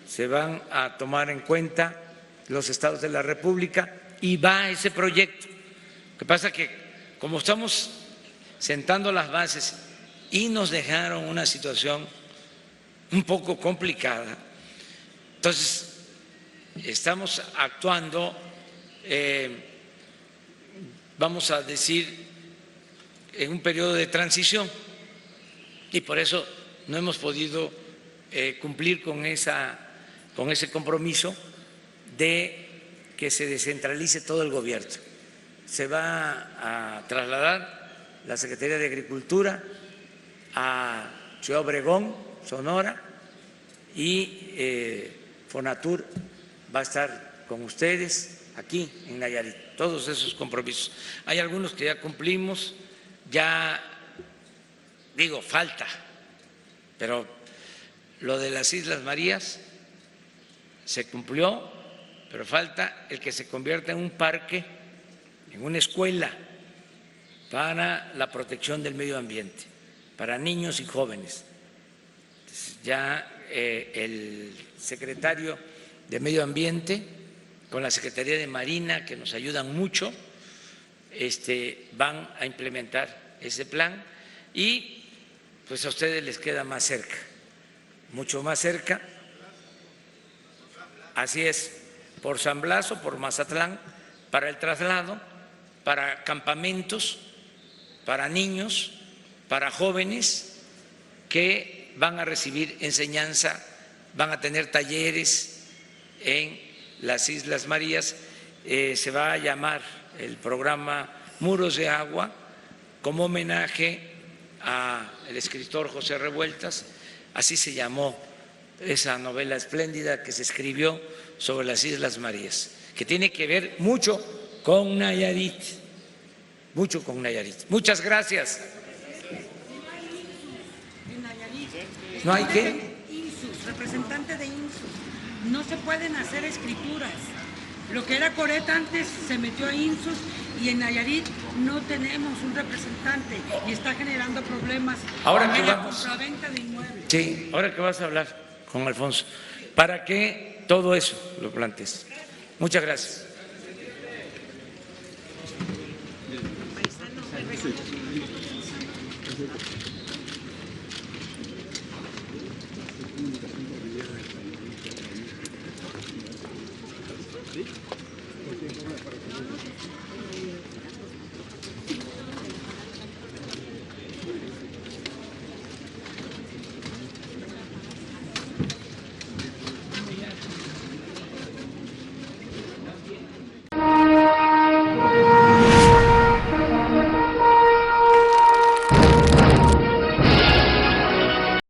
se van a tomar en cuenta los estados de la República y va ese proyecto. Lo que pasa que como estamos sentando las bases y nos dejaron una situación un poco complicada, entonces estamos actuando, vamos a decir, en un periodo de transición y por eso no hemos podido cumplir con ese compromiso de que se descentralice todo el gobierno. Se va a trasladar la Secretaría de Agricultura a Ciudad Obregón, Sonora, y Fonatur va a estar con ustedes aquí en Nayarit. Todos esos compromisos. Hay algunos que ya cumplimos, ya digo, falta, pero lo de las Islas Marías se cumplió, pero falta el que se convierta en un parque, en una escuela para la protección del medio ambiente, para niños y jóvenes. Ya el secretario de Medio Ambiente con la Secretaría de Marina, que nos ayudan mucho, van a implementar ese plan y pues a ustedes les queda más cerca, mucho más cerca. Así es, por San Blas o por Mazatlán, para el traslado, para campamentos, para niños, para jóvenes que van a recibir enseñanza, van a tener talleres en las Islas Marías. Se va a llamar el programa Muros de Agua como homenaje al escritor José Revueltas. Así se llamó esa novela espléndida que se escribió sobre las Islas Marías, que tiene que ver mucho con Nayarit, mucho con Nayarit. Muchas gracias. ¿No hay qué? INSUS, representante de INSUS. No se pueden hacer escrituras. Lo que era Coret antes se metió a INSUS y en Nayarit no tenemos un representante y está generando problemas Ahora que en la vamos, compraventa de inmuebles. sí, ahora que vas a hablar con Alfonso, para que todo eso lo plantees. Muchas gracias.